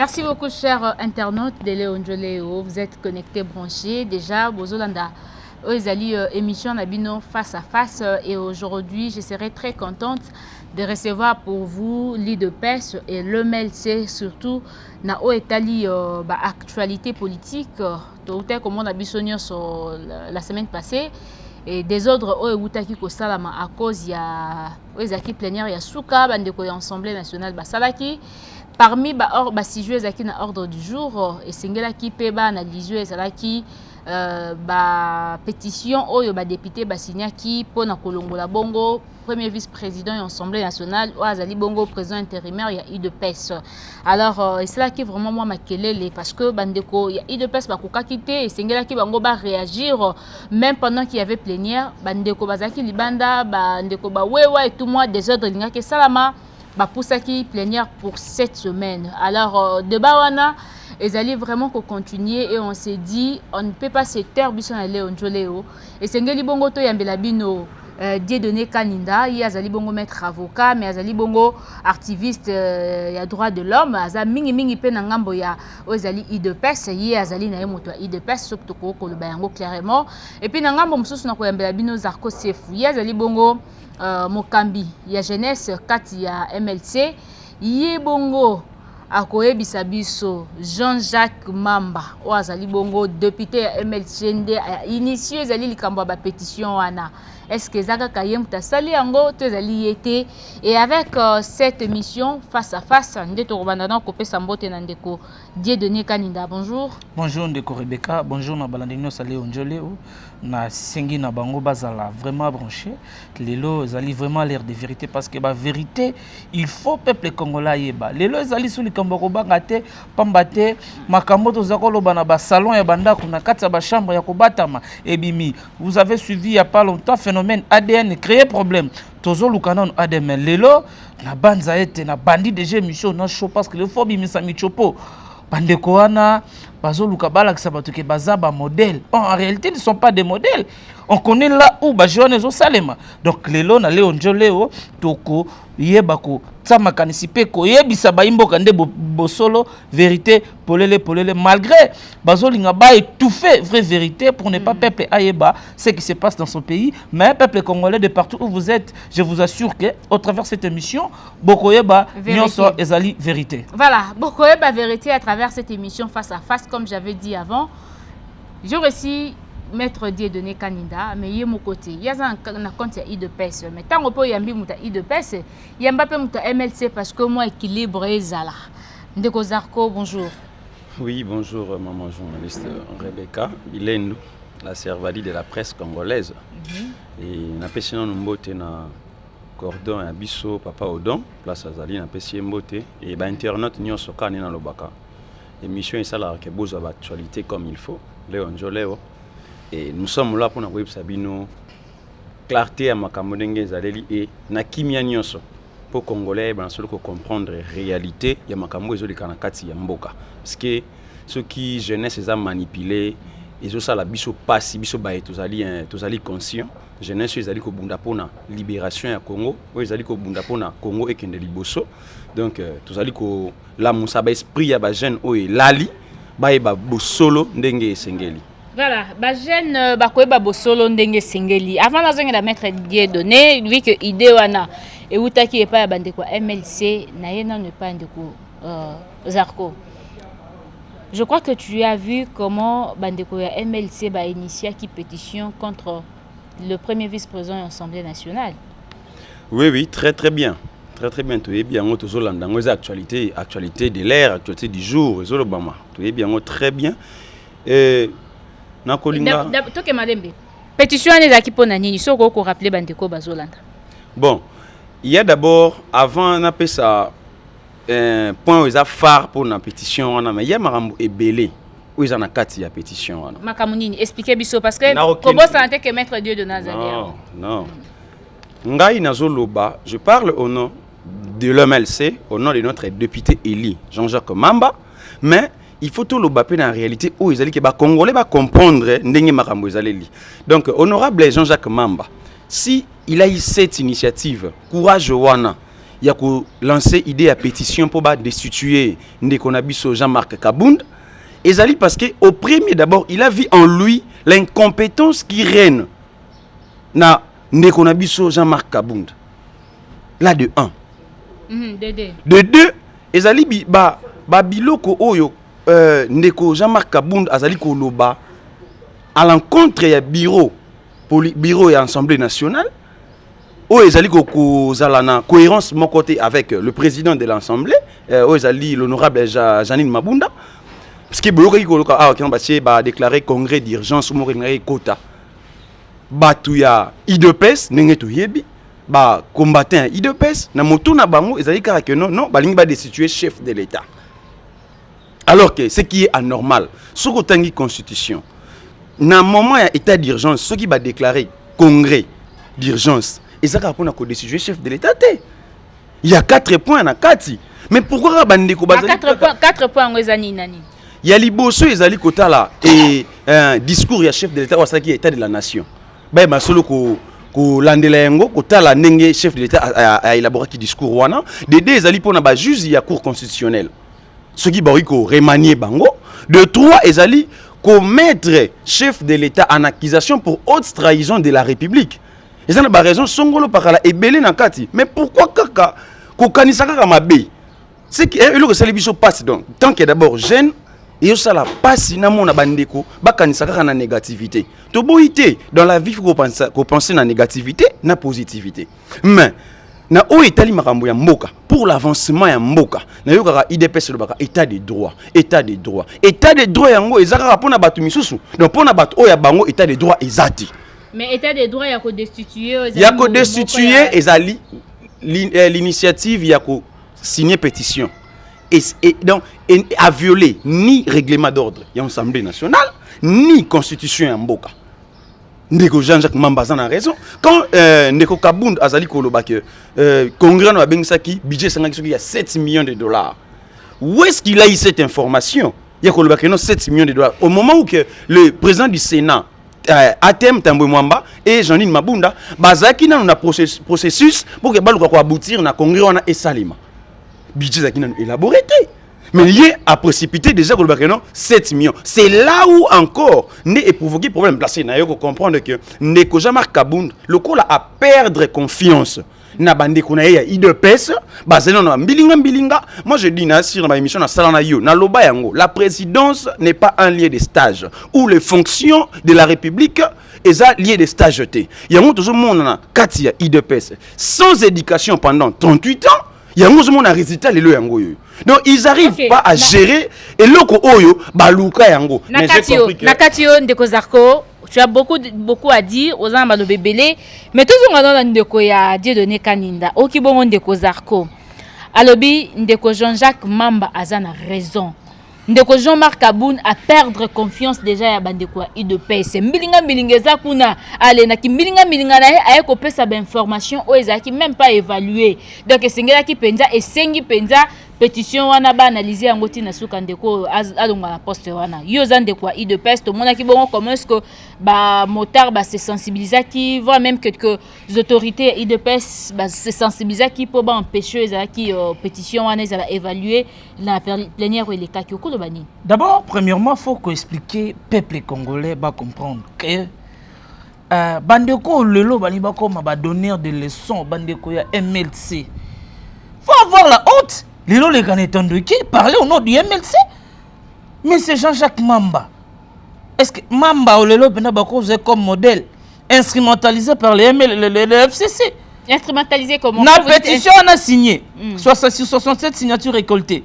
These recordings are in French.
Merci beaucoup, chers internautes de Léon Joléo. Vous êtes connectés, branchés. Déjà, Bozolanda, Oezali, émission Nabino face à face. Et aujourd'hui, je serai très contente de recevoir pour vous l'IDPES et le MLC, surtout, na Oetali, actualité politique. Tout comme on a vu sur la semaine passée. Et des ordres Oewutaki Kosalama à cause il y a Oezaki plénière, il y a Souka, Bandeko Assemblée nationale Basalaki. Parmi les sujets qui sont ordre du jour, et c'est qui peut analyser les pétition au député Basigna qui pour na Kolongola Bongo premier vice-président de l'Assemblée nationale ou Azali Bongo président intérimaire il y a IDPES. Alors c'est là qui vraiment moi makelele parce que bandeko il y a IDPES ba koka quitter et c'est qui bango ba réagir même pendant qu'il y avait plénière bandeko bazaki libanda bandeko ba wewa et tout moi désordre linga ke salama ba poussaki plénière pour cette semaine. Alors débat wana ils allaient vraiment continuer et on s'est dit on ne peut pas se taire biso na Léon Joléo et c'est ngeli bongo to yambela bino Dieudonné Kaninda il azali bongo maître avocat mais azali bongo activiste ya droit de l'homme aza mingi pe na ngambo ya ozali IDPES ye azali na ye moto IDPES surtout ko koloba yango clairement et puis na ngambo mususu na ko yambela bino Zarko Sefu ye azali bongo mokambi ya jeunesse kati ya MLC ye bongo akoyebisa biso Jean-Jacques Mamba o azali bongo député ya MLC nde initié ezali likambo ba pétition wana est-ce que zaka kayem tasali yango to ezali yete et avec cette émission face à face nde to robanda ko pesa mbote na ndeko Dieudonné Kaninda. Bonjour. Bonjour ndeko Rebecca, bonjour na balandino salé onjoleo na sengi na bango bazala vraiment branché lelo ezali vraiment l'air de vérité parce que ba vérité il faut peuple congolais yeba lelo ezali sous likambo ko banga te pamba te makambo to zakolo bana ba salon ya banda kuna kati ba chambre ya kobatama ebimi vous avez suivi il y a pas longtemps phénomène ADN créé problème tozo lukana ADN lelo na banza ete na bandi déjà mission na show parce que le faut bimisa michopo bandeko wana bazo luka balakisa bato ke bazaba modèle en réalité ils ne sont pas des modèles on connaît là où ba jeune zo salema donc lelo na Léon Joléo toko yeba ko tsama kanisipe ko yebisa ba imboka nde bosolo vérité polele malgré bazo linga ba étouffer vraie vérité pour ne pas peuple ayeba ce qui se passe dans son pays mais peuple congolais de partout où vous êtes je vous assure que au travers cette émission bokoyeba nyonso ezali vérité. Voilà, bokoyeba vérité à travers cette émission face à face comme j'avais dit avant. Je reçu Maître Dieudonné Kaninda, mais il y a mon côté. Il y a un compte IDPES. Mais tant qu'on peut y aller à IDPES, il y a un peu de MLC parce que moi, équilibre est là. Ndeko Zarko, bonjour. Oui, bonjour, maman journaliste Rebecca. Il est la servali de la presse congolaise. Et na pesi na mbote na cordon à biso papa Odon, place Azali na pesi mbote et ba internet nyonso kani na lobaka. Émission est là que boza actualité comme il faut. Léon Joléo. Et nous sommes là pour nous sabino clarté à makamodenge zaleli et na kimia nyonso pour congolais ben solo comprendre réalité ya makambo ezoli kana kati ya mboka parce que ceux qui jeunesse les a manipulés et ça la biso passe biso ba tozali conscient jeunesse ezali ko bunda pona libération ya Congo ou ezali ko bunda pona Congo ekende liboso donc tozali ko la musaba esprit ya ba jeune o lali ba e ba bosolo ndenge esengeli. Voilà, ba jeune ba koyeba bosolo ndenge sengeli. Avant la zone de mettre Dieudonné, lui que idée wana et utaki epa ya bandeko MLC na yena ne pas ndeko Zarko. Je crois que tu as vu comment bandeko ya MLC ba initié qui pétition contre le premier vice-président de l'Assemblée nationale. Oui, très bien. Très bien, tu es bien en Zolanda, actualité de l'ère, actualité du jour, Zolobama. Tu es bien très bien. Et pétition qui pour nani soko ko rappeler bandeko bazolanda. Bon, il y a d'abord avant on appelle ça point aux phare pour la pétition on a mais il y a marambo ebelé où ils en a kati ya pétition on. Makamunini expliquer biso parce que comment santé que maître Dieu de Nazareth. Non. Ngai nazoloba, je parle au nom de l'MLC, au nom de notre député élu Jean-Jacques Mamba, mais il faut tout le bapé en réalité où ils allaient que Congolais va comprendre ndenge makambo ezaleli. Donc honorable Jean-Jacques Mamba, si il a eu cette initiative courage wana il y a lancé idée à pétition pour destituer Ndekonabiso Jean-Marc Kabound. Et Zali parce que au premier d'abord, il a vu en lui l'incompétence qui règne na Ndekonabiso Jean-Marc Kabound. Là de 1. De 2, Ezali biloko oyo Ndeko Jean-Marc Kabound azali koloba à l'encontre ya bureau et Assemblée nationale. Oh, ezali kozala na cohérence mon côté avec le président de l'Assemblée, ezali l'honorable Janine Mabunda. Parce que Boyoka Koloka a déclaré congrès d'urgence ou quota. Batuya IDPS, Nengetu Yebi, combattant IDPS, na moto na bango, ezali que non, baling ba destituer chef de l'État. Alors que ce qui est anormal, ce que tangi constitution, na moment il y a état d'urgence, ce qui va déclarer congrès d'urgence, ezaka pona ko destituer chef de l'État. Il y a 4 points na kati. Mais pourquoi bande ko bazali 4 points ngezani nani? Il y a liboso ezali kotala et un discours ya chef de l'État wasaki état de la nation. Ba masolo ko landela yango kotala ndenge chef de l'État a élaboré qui discours wana de deux ezali pona ba juge ya cour constitutionnelle. Ce qui ba ko remanier bango de 3 ezali ko mettre chef de l'État en accusation pour haute trahison de la République. Et ça n'a pas raison songolo pakala ebele na kati. Mais pourquoi kaka ko kanisa kaka mabe? C'est que le sali biso passe donc tant que d'abord jeune et ça la passe na mona bandeko ba kanisa kaka na négativité. To boité dans la vie faut penser na négativité na positivité. Mais na o etali makambo ya mboka pour l'avancement ya mboka na yo kaka IDPS le baka état de droit yango ezaka pona batu misusu donc pona batu o ya bango état de droit ezati. Mais état de droit ya ko destituer ezali l'initiative ya ko signer pétition et donc a violé ni règlement d'ordre ya Assemblée nationale ni constitution ya mboka. Ndeko Jean-Jacques Mambazan a raison quand Ndeko Kabound azali koloba que congrès no abengisaki budget il y a 7 millions de dollars. Où est-ce qu'il a eu cette information? Il y a koloba que non 7 millions de dollars au moment où que le président du Sénat Atem Tambwe Mwamba et Janine Mabunda bazaki na processus pour que baluka ko aboutir na congrès wana et salima budget zaki na élaboré. Mais il a précipité déjà que le 7 millions. C'est là où encore n'est provoqué problème. Là, c'est qu'il faut comprendre que Ndeko Jean-Marc Kabound, le coup a perdre confiance. Na bande qu'on a IDPS, basé dans bilinga. Moi je dis sur ma émission na Salana Yo, na Loba Yango, la présidence n'est pas un lieu de stage où les fonctions de la République est un lieu de stage. Il y a toujours monde na Katia IDPS sans éducation pendant 38 ans. Il y a un résultat les yango. Donc ils n'arrivent pas à gérer et loko oyo baluka yango. Nakatio Ndeko Zarko, tu as beaucoup à dire aux amba bébélé, mais tout ce qu'on a Ndeko ya Dieudonné Kaninda, okibongo Ndeko Zarko. Alobi Ndeko Jean-Jacques Mamba azana raison. Ndeko Jean-Marc Kabound a perdre confiance déjà ya bandeko IDPS. Mbilinga kuna ale na ki mbilinga na aye ko pesa ba information o ezaki même pas évaluer. Donc esengela ki penza esengi penza pétition wana ba analyser yango tina suka ndeko alonga na poste wana. Yo za ndeko IDPS to mona ki bongo comment est-ce que ba motard ba se sensibiliser qui voit même quelques autorités IDPS ba se sensibiliser qui pour ba empêcher ezaki pétition wana ezala évaluer la plénière ou les cas qui au bani. D'abord, premièrement, il faut expliquer peuple congolais va comprendre que bandeko lelo bani ba comme ba donner des leçons bandeko ya MLC. Faut avoir la honte. Lelo les Ganétans de qui parler au nom du MLC. Mais c'est Jean-Jacques Mamba. Est-ce que Mamba ou lelo bena ba ko comme modèle instrumentalisé par le FCC? Instrumentalisé comment? La pétition on a signé. 67 signatures récoltées.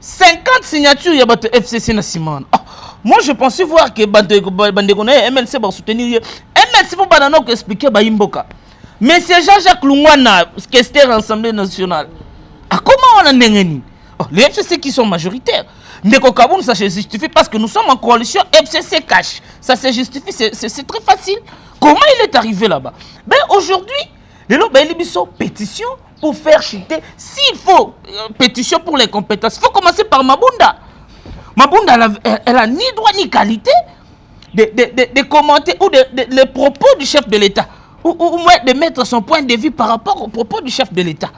50 signatures, il y a battu FCC na Simone. Moi, je pensais voir que Bandeko MLC va soutenir. MLC pour Banano expliquer Baimboka. Mais c'est Jean-Jacques Lungwana, questeur Assemblée nationale. Comment on a n'engeni? Les FCC qui sont majoritaires. Ndeko Kabound, ça se justifie parce que nous sommes en coalition FCC cash. Ça se justifie, c'est très facile. Comment il est arrivé là-bas? Ben aujourd'hui, les lots, ben ils sont pétition pour faire chuter. S'il faut pétition pour les compétences, il faut commencer par Mabunda. Mabunda, elle a ni droit ni qualité de commenter ou les propos du chef de l'État. Ou de mettre son point de vue par rapport aux propos du chef de l'État.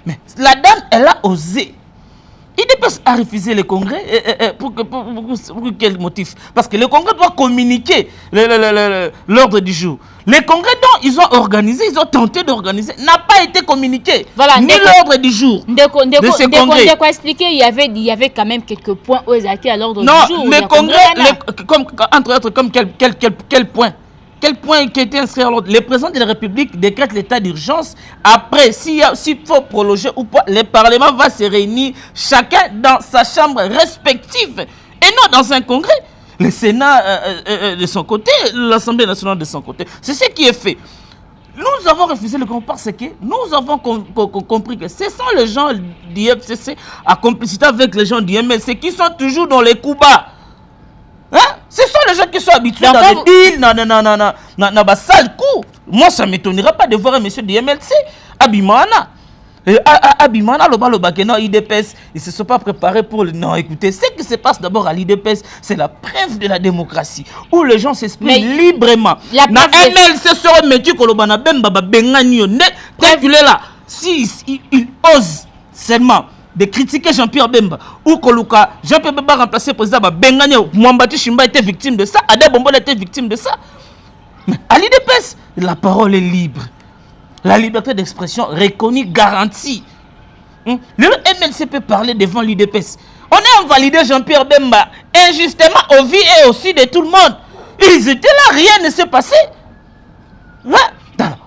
Mais la dame, elle a osé. IDPS a refusé le congrès. Pour quel motif? Parce que le congrès doit communiquer l'ordre du jour. Le congrès dont ils ont organisé, ils ont tenté d'organiser, n'a pas été communiqué. Voilà, ni l'ordre du jour de ce congrès. Quoi expliquer, il y avait quand même quelques points où ils étaient à l'ordre du jour. Non, le congrès, entre autres, comme quel point? Quel point qui a été inscrit à l'ordre? Le président de la République décrète l'état d'urgence. Après, s'il faut prolonger ou pas, le Parlement va se réunir chacun dans sa chambre respective et non dans un congrès. Le Sénat de son côté, l'Assemblée nationale de son côté. C'est ce qui est fait. Nous avons refusé le congrès parce que nous avons compris que ce sont les gens du FCC à complicité avec les gens du MLC qui sont toujours dans les coups bas. Hein? Ce sont les gens qui sont habitués dans les deals, dans les sales coups. Moi, ça ne m'étonnerait pas de voir un monsieur du MLC, Abimana. Abimana, IDPS, ils ne se sont pas préparés pour le... Non, écoutez, ce qui se passe d'abord à l'IDPS, c'est la preuve de la démocratie, où les gens s'expriment librement. La MLC serait métier que l'Obana Bemba Bengani, tel qu'il est là, s'il ose seulement de critiquer Jean-Pierre Bemba ou Koluka, Jean-Pierre Bemba remplacé président Bengani, Mwambati Shimba était victime de ça, Adé Bombola était victime de ça. Mais à l'IDPS, la parole est libre. La liberté d'expression reconnue, garantie. Le MLC peut parler devant l'IDPS. On a invalidé Jean-Pierre Bemba injustement au vu et aussi de tout le monde. Ils étaient là, rien ne s'est passé.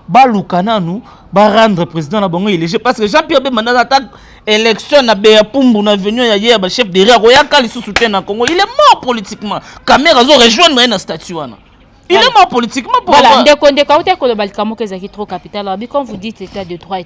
Baloukana nous, rendre président na bango éligé parce que Jean-Pierre Bemba dans l'attaque élection na Béapumbu na venu hier chef de RIA Royaka li soutien na Congo, il est mort politiquement. Caméra zo rejoindre un statut wana. Il est mort politiquement pour voilà, trop capital. Alors, quand vous dites état de droit,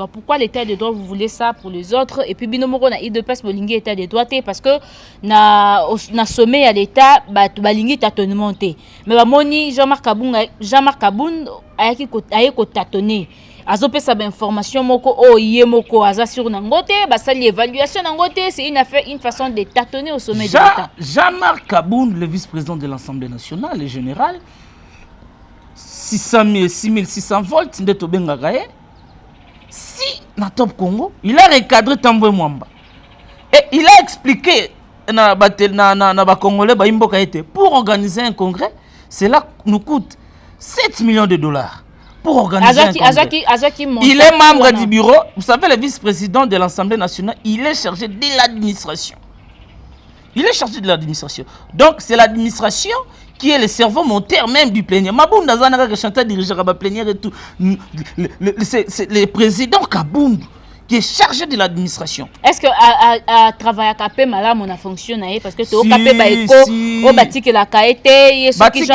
pourquoi l'état de droit vous voulez ça pour les autres et puis binomoro na IDPS bolingi état de droit parce que na sommet à l'état balingi tâtonnement té. Mais moni Jean-Marc Kaboun ayaki ko tâtonner. Azope sa information moko yé moko aza sur nangote basali évaluation nangote c'est une façon de tâtonner au sommet de l'État. Jean-Marc Kaboun, le vice-président de l'Assemblée nationale, le général 6600 volts de Tobenga Gaye. Si na Top Congo, il a recadré Tambwe Mwamba. Et il a expliqué na Congolais pour organiser un congrès, cela nous coûte 7 millions de dollars. Pour organiser un congrès. Il est membre du bureau. Vous savez, le vice-président de l'Assemblée nationale, il est chargé de l'administration. Donc, c'est l'administration qui est le cerveau moteur même du plénière. Maboun Nazana, qui chantait diriger la plénière et tout. C'est le président Kaboun qui est chargé de l'administration. Est-ce que à travailler à Capé Malam on a fonctionné parce que tu au Capé Baïko au bâti que la Kaete ceux qui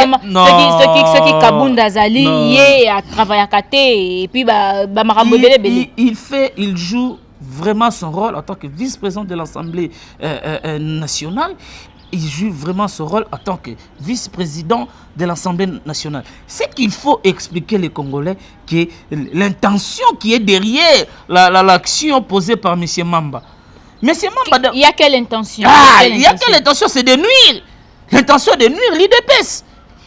Kaboun Dazali yé à travailler à Katé et puis il joue vraiment son rôle en tant que vice-président de l'Assemblée nationale. Il joue vraiment son rôle en tant que vice-président de l'Assemblée nationale. C'est qu'il faut expliquer les Congolais que l'intention qui est derrière l'action posée par M. Mamba. M. Mamba... Il y a quelle intention? Il y a quelle intention? C'est de nuire. L'intention de nuire l'IDPS.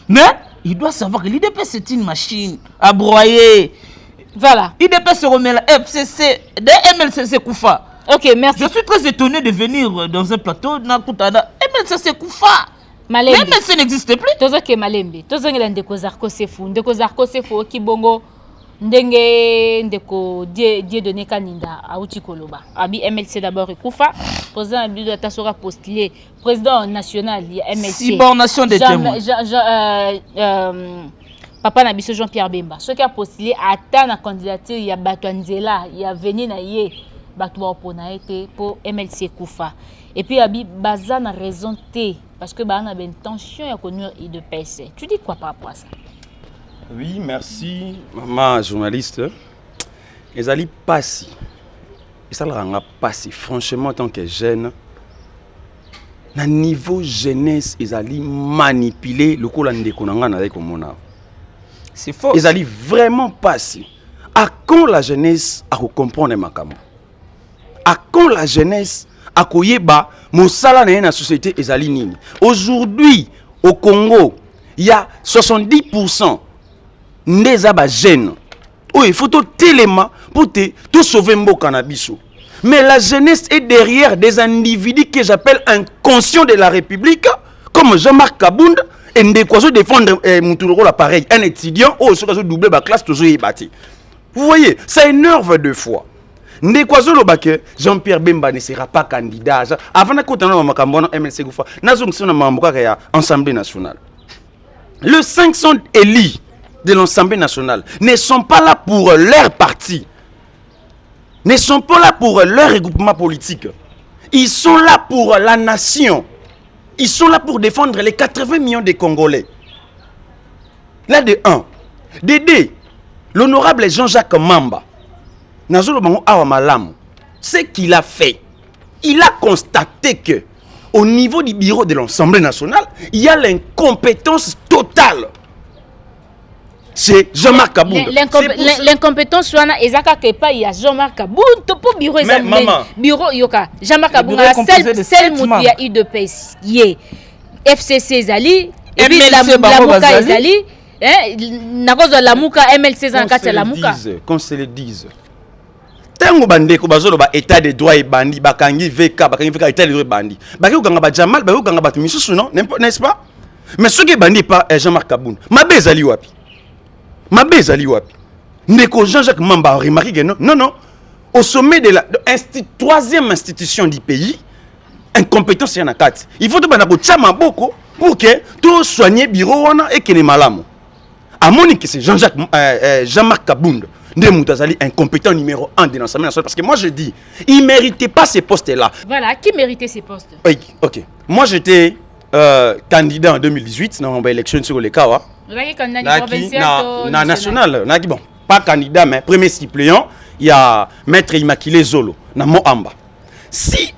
Mais il doit savoir que l'IDPS c'est une machine à broyer. Voilà. IDPS se remet la FCC, des MLCC Koufa. Ok, merci. Je suis très étonné de venir dans un plateau. MLCC Koufa. MLC n'existe plus. Tozoke Malembe. Tozongela ndeko Zarko Sefu. Ndeko Zarko Sefu Kibongo. Ndeko Dieudonné Kaninda Aouti Koloba. Abi MLC d'abord et Koufa. Président Abdou Tassora postulé. Président national MLC. Subordination des témoins. Papa Nabiso Jean-Pierre Bemba. Ce qui a postulé à la candidature, il y a Batouanzela, il y a Veni Naye, Batouan Ponaete pour MLC Koufa. Et puis, il y a une raison T, parce que il y a une tension à connaître IDPS. Tu dis quoi par rapport à ça? Oui, merci, maman journaliste. Ils allaient passer. Ils allaient passer. Franchement, en tant que jeune, à niveau jeunesse, ils allaient manipuler le coup de Konanga avec mon âme. C'est faux. Ils allaient vraiment passer. À quand la jeunesse a comprendre ma cambo? À quand la jeunesse a koyeba mosala na la société ils allaient nini? Aujourd'hui au Congo, il y a 70% des jeunes. Oh, il faut tout tellement pour te sauver mon cannabis. Mais la jeunesse est derrière des individus que j'appelle inconscients de la République, comme Jean-Marc Kabound, et Ndekwazo défendre mon l'appareil, un étudiant, ce qui a doublé ma classe, toujours y bâti. Vous voyez, ça énerve deux fois. Ndekwazo Lobake, Jean-Pierre Bemba ne sera pas candidat. Avant de continuer à Makambona, MLC Goufa, Assemblée nationale. Le 500 élus de l'Assemblée nationale ne sont pas là pour leur parti, ne sont pas là pour leur regroupement politique. Ils sont là pour la nation. Ils sont là pour défendre les 80 millions de Congolais. Là de 1. De 2. L'honorable Jean-Jacques Mamba, ce qu'il a fait, il a constaté que au niveau du bureau de l'Assemblée nationale, il y a l'incompétence totale. C'est Jean-Marc Kabound. L'incompétence, il y a Jean-Marc Kabound. Pour bureau, bureau, Jean-Marc Kabound, seul mot il y a eu de PS. FCC Zali, et puis la Mouka Zali, la Mouka, MLC Zankati la Mouka. Qu'on se le dise. Tango bande ko bazolo ba état de droit et bandi bakangi VK état de droit bandi. Baki ko ganga ba Jamal, baki ko ganga ba misusu non, n'est-ce pas? Mais ce qui bandi pas Jean-Marc Kabound. Mabe Zali wapi? Mabe Zali wapi? Ndeko Jean-Jacques Mamba remarque que non. Au sommet de la troisième institution du pays, incompétence y en a 4. Il faut que bana ko chama boko pour que tout soigner bureau wana et que les malamu. À Monique c'est Jean-Marc Kabound. Ndemutazali incompétent numéro 1 de l'Assemblée nationale. Parce que moi je dis, il ne méritait pas ces postes-là. Voilà, qui méritait ces postes? Oui, ok. Moi j'étais candidat en 2018 dans l'élection sur le Kawa. Vous avez candidat provincial national. Bon, pas candidat, mais premier suppléant, il y a Maître Immaculé Zolo, dans Moamba. Si,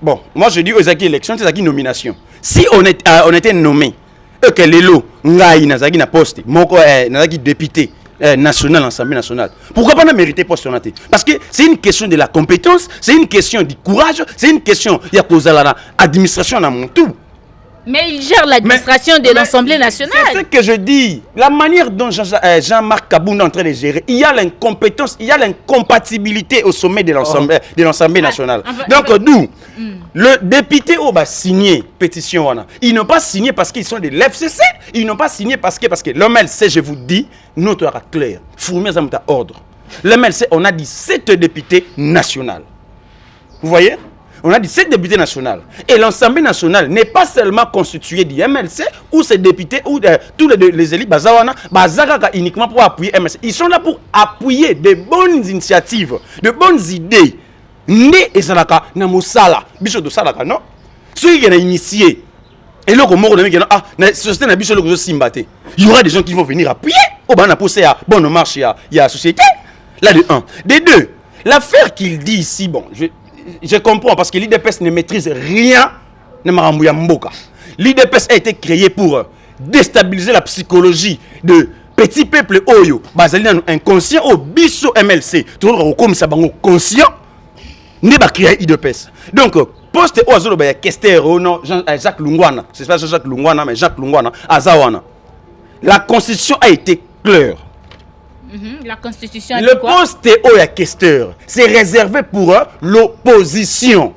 bon, moi je dis aux élections, c'est une nomination. Si on était nommé, que les lots, Ngaï, Nazaki, na poste, Moko, Nazaki, député. National, l'Assemblée nationale. Pourquoi pas mériter poste? Parce que c'est une question de la compétence, c'est une question du courage, c'est une question il y a causé l'administration dans mon tout. Mais il gère l'administration de l'Assemblée nationale. C'est ce que je dis. La manière dont Jean-Marc Kabound est en train de gérer, il y a l'incompétence, il y a l'incompatibilité au sommet de l'Assemblée nationale. Donc d'où le député a signé pétition. Ils n'ont pas signé parce qu'ils sont de l'FCC. Ils n'ont pas signé parce que l'MLC, je vous dis, notre sera clair. Fourmier à ordre. L'MLC, on a 17 députés nationaux. Vous voyez? On a 17 députés nationaux. Et l'Assemblée nationale n'est pas seulement constituée du MLC ou ses députés ou tous les élus Bazawana, uniquement pour appuyer MLC. Ils sont là pour appuyer de bonnes initiatives, de bonnes idées. Né et Salaka, Namosala, Bichot de Salaka, non? Ceux qui ont initié, et là, comme on a dit, société n'a Bichot de Simbate, il y aura des gens qui vont venir appuyer. Oh, ben, on a poussé à bonne marche, il y a la société. Là, de 1. De 2, l'affaire qu'il dit ici, bon, je comprends parce que l'IDPS ne maîtrise rien de Marambouya Mboka. L'IDPS a été créé pour déstabiliser la psychologie de petits peuples Oyo, Bazalina inconscient, au Bisso MLC, tout le monde comme ça, conscient. Ne pas créer IDPS. Donc, poste au Azolo, il y a Kester, Jacques Lungwana. C'est pas Jacques Lungwana, mais Jacques Lungwana, Azawana. La constitution a été claire. La constitution a le poste au Kester, c'est réservé pour l'opposition.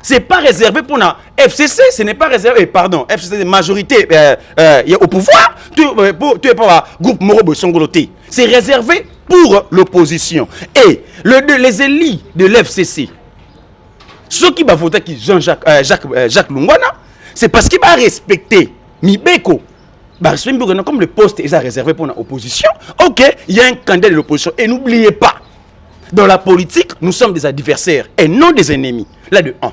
C'est pas réservé pour la FCC, ce n'est pas réservé, pardon, FCC c'est majorité au pouvoir, tu es pas groupe Morobo Songoloté. C'est réservé pour l'opposition. Et les élus de l'FCC, ceux qui vont voter qui Jacques Lungwana, c'est parce qu'il va respecter Mibeko. Comme le poste est réservé pour l'opposition, ok, il y a un candidat de l'opposition. Et n'oubliez pas, dans la politique, nous sommes des adversaires et non des ennemis. Là de 1.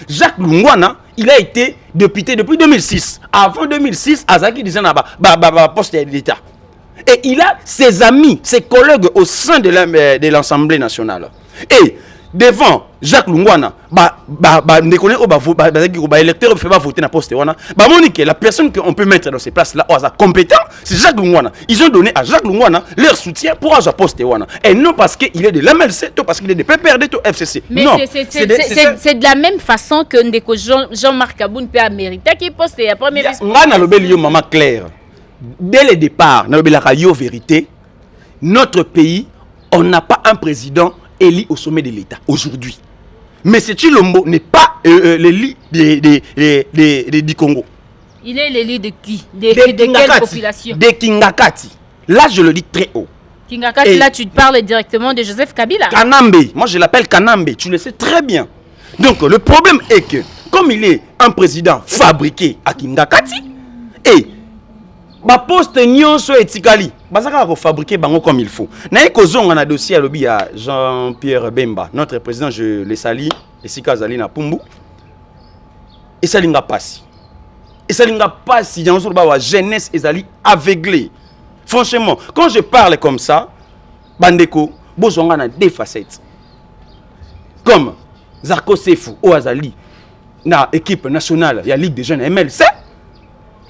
Jacques Lungwana, il a été député depuis 2006. Avant 2006, Azaki disait poste de l'État. Et il a ses amis, ses collègues au sein de l'Assemblée nationale. Et devant Jacques Lungwana, électeur ne fait pas voter dans poste. La personne qu'on peut mettre dans ces places-là, compétent, c'est Jacques Lungwana. Ils ont donné à Jacques Lungwana leur soutien pour avoir poste. Et non parce qu'il est de l'MLC, parce qu'il est de PPRD, ou FCC. Mais non, c'est de la même façon que Jean-Marc Kabound peut mériter qui poste à première vice-président. Maman Claire. Dès le départ, dans la vérité, notre pays on n'a pas un président élu au sommet de l'État aujourd'hui. Mais M. Tshilombo n'est pas l'élu du Congo. Il est l'élu de qui? De quelle population? De Kingakati. Là, je le dis très haut. Kingakati, là, tu parles directement de Joseph Kabila. Kanambe. Moi, je l'appelle Kanambe. Tu le sais très bien. Donc, le problème est que, comme il est un président fabriqué à Kingakati, et ma poste nyonso etikali bazaka ko fabriquer bango comme il faut. Na ekozonga na dossier alobi à Jean-Pierre Bemba, notre président, je le salue, et Sika Zali na Pumbu. Et ça linga passi. Et ça linga passi dans la jeunesse ezali aveuglée. Franchement, quand je parle comme ça, bandeko bozonga na deux facettes. Comme Zarko Sefou ou Azali na équipe nationale, il y a Ligue des jeunes MLC.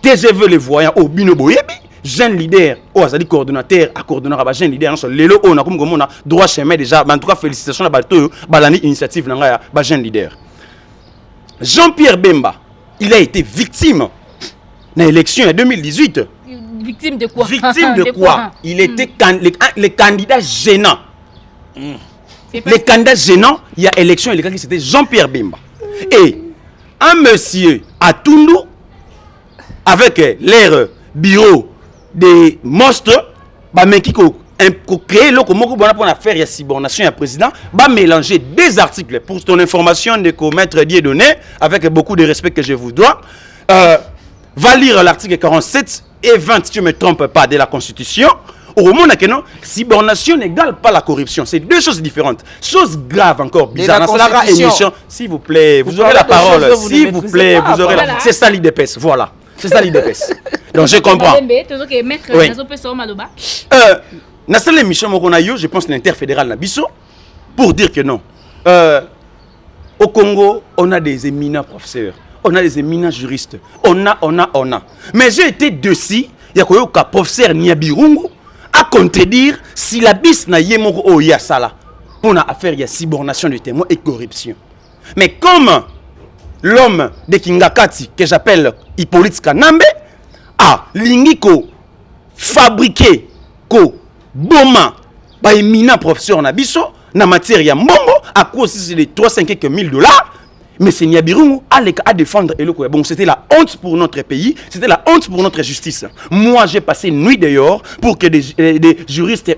TGV les voyants au Bino Boyebi, jeune leader, au Azali coordonnateur, à coordonnateur, jeune leader, non seulement Lelo, on a comme on a droit chemin déjà, en tout cas félicitations à Balto, Balani initiative, n'a jeune leader. Jean-Pierre Bemba, il a été victime de l'élection en 2018. Victime de quoi? Victime de quoi? Il était les candidats gênants. Les candidats gênants, il y a élection, c'était Jean-Pierre Bemba. Et un monsieur à Tundu, avec leur bureau des monstres, qui créé le comment pour faire la subordination à président, mélanger des articles pour ton information de maître Dieudonné, avec beaucoup de respect que je vous dois. Va lire l'article 47 et 20, si je ne me trompe pas, de la Constitution. Au moment où non, subordination n'égale pas la corruption. C'est deux choses différentes. Chose grave encore, bizarre. S'il vous plaît, vous aurez la parole. S'il vous plaît, vous aurez la... C'est ça l'IDPS, voilà. C'est ça l'IDPS. Donc je comprends. Oui. Dans cette émission, je pense l'interfédéral Nabiso, pour dire que non. Au Congo, on a des éminents professeurs, on a des éminents juristes, on a. Mais j'ai été dessus, il y a un professeur Niabirungu à contredire si la bis na yemoko o yasala pour na affaire il y a subornation de témoins et corruption. Mais comme l'homme de Kingakati que j'appelle Hippolyte Kanambe a lingiko fabriqué ko boma ba éminent professeur na biso na matière ya mbongo à cause de $350 000. Mais c'est Niabirungu à défendre Eloko. Bon, c'était la honte pour notre pays, c'était la honte pour notre justice. Moi, j'ai passé une nuit dehors pour que des juristes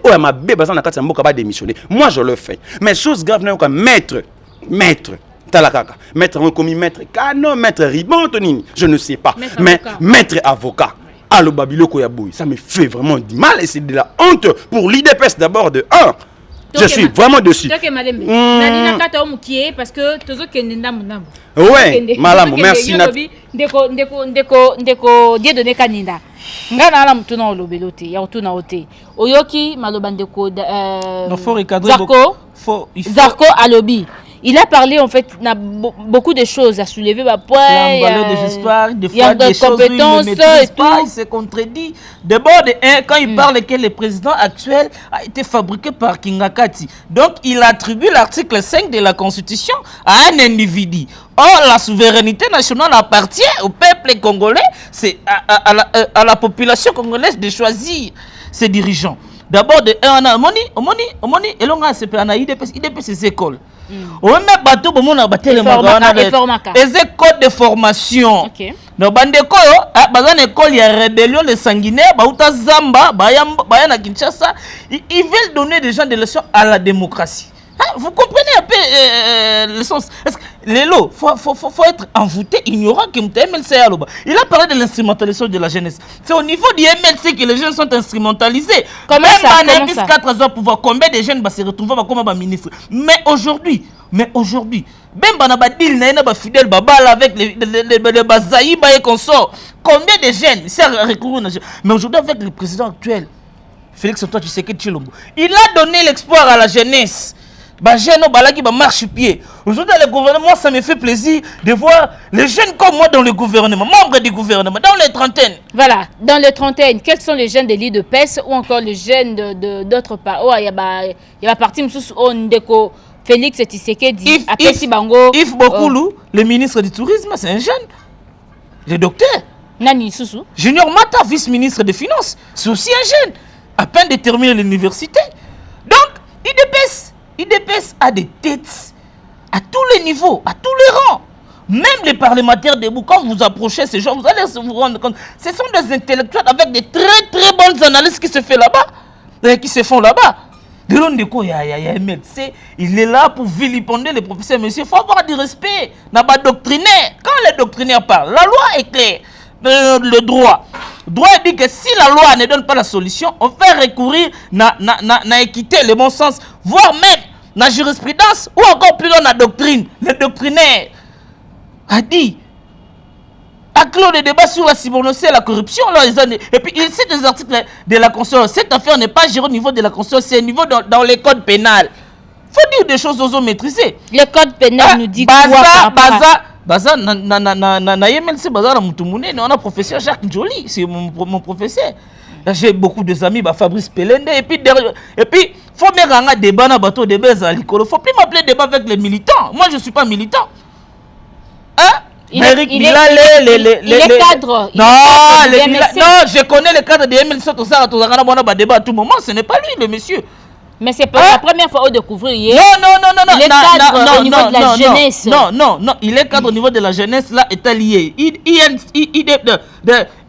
démissionner. Moi, je le fais. Mais chose grave, maître, Talakaka, maître commis, maître Kano, maître Ribon, je ne sais pas. Maître avocat. Allo Babiloko Yaboui, ça me fait vraiment du mal et c'est de la honte pour l'IDPS d'abord de 1. Je suis vraiment dessus. Parce que ouais, madame, merci. Ndeko Dieudonné Kaninda. Ngana ala mutuna olobelote ya otuna ote. Oyoki maloba ndeko Zarko Alobi. Il a parlé en fait, il a beaucoup de choses à soulever, il y a des compétences, il se contredit. D'abord, quand il parle que le président actuel a été fabriqué par Kingakati, donc il attribue l'article 5 de la Constitution à un individu. Or, la souveraineté nationale appartient au peuple congolais, c'est à la population congolaise de choisir ses dirigeants. D'abord, on a Omoni, et l'on a IDPS écoles. On a bateau pour mon abattre les écoles de formation. Donc, bandeko, bazan école y a rébellion les sanguinaires, bauta Zamba, bayana Kinshasa, ils veulent donner des gens des leçons à la démocratie. Vous comprenez un peu le sens? Lélo, faut être envoûté, ignorant que MLC est là-bas. Il a parlé de l'instrumentalisation de la jeunesse. C'est au niveau du MLC que les jeunes sont instrumentalisés. Comment ça? Même 4 ans pouvoir, combien de jeunes vont se retrouver comme ministre? Mais aujourd'hui, même Banabadil n'a fidèle babal avec les Bazaïba et consorts. Combien de jeunes? C'est recouru. Mais aujourd'hui, avec le président actuel, Félix Antoine Tshisekedi Tshilombo, il a donné l'espoir à la jeunesse. Marche-pied. Aujourd'hui, le gouvernement, ça me fait plaisir de voir les jeunes comme moi dans le gouvernement, membres du gouvernement, dans les trentaines. Voilà, dans les trentaines, quels sont les jeunes de l'IDPS ou encore les jeunes d'autres parts? Oh, il y a parti Ndeko Félix Tshisekedi, Apesi Bango. Yves Bokoulou, le ministre du Tourisme, c'est un jeune. Le docteur. Nani Soussou. Junior Mata, vice-ministre des Finances, c'est aussi un jeune. À peine de terminer l'université. Donc, IDPS a des têtes à tous les niveaux, à tous les rangs. Même les parlementaires debout, quand vous approchez ces gens, vous allez vous rendre compte, ce sont des intellectuels avec des très très bonnes analyses qui se font là-bas. Qui se font là-bas. De l'Ondeko, il y a un médecin, il est là pour vilipender les professeurs. Monsieur, il faut avoir du respect. N'a pas doctrinaire. Quand les doctrinaires parlent, la loi est claire. Le droit. Le droit dit que si la loi ne donne pas la solution, on fait recourir à équité, le bon sens, voire même la jurisprudence, ou encore plus dans la doctrine. Le doctrinaire a dit, a clos le débat sur la cybernocie et la corruption. Là, et puis, il cite des articles de la Constitution. Cette affaire n'est pas gérée au niveau de la Constitution, c'est au niveau dans les codes pénals. Il faut dire des choses aux hommes maîtrisés. Le code pénal nous dit quoi Baza, na YMLC, Baza, on a professeur Jacques Njoli, c'est mon professeur. J'ai beaucoup d'amis, Fabrice Pelende, et puis, faut me rendre débat dans bateau de base à l'école. Faut plus m'appeler débat avec les militants. Moi, je ne suis pas militant. Hein? Il est cadre. Non, je connais le cadre de YMLC, tout ça, on a débat à tout moment. Ce n'est pas lui, le monsieur. Mais c'est pas la première fois au découvrir. Non. Il est cadre au niveau de la jeunesse. Non, il est cadre au niveau de la jeunesse, là, est allié.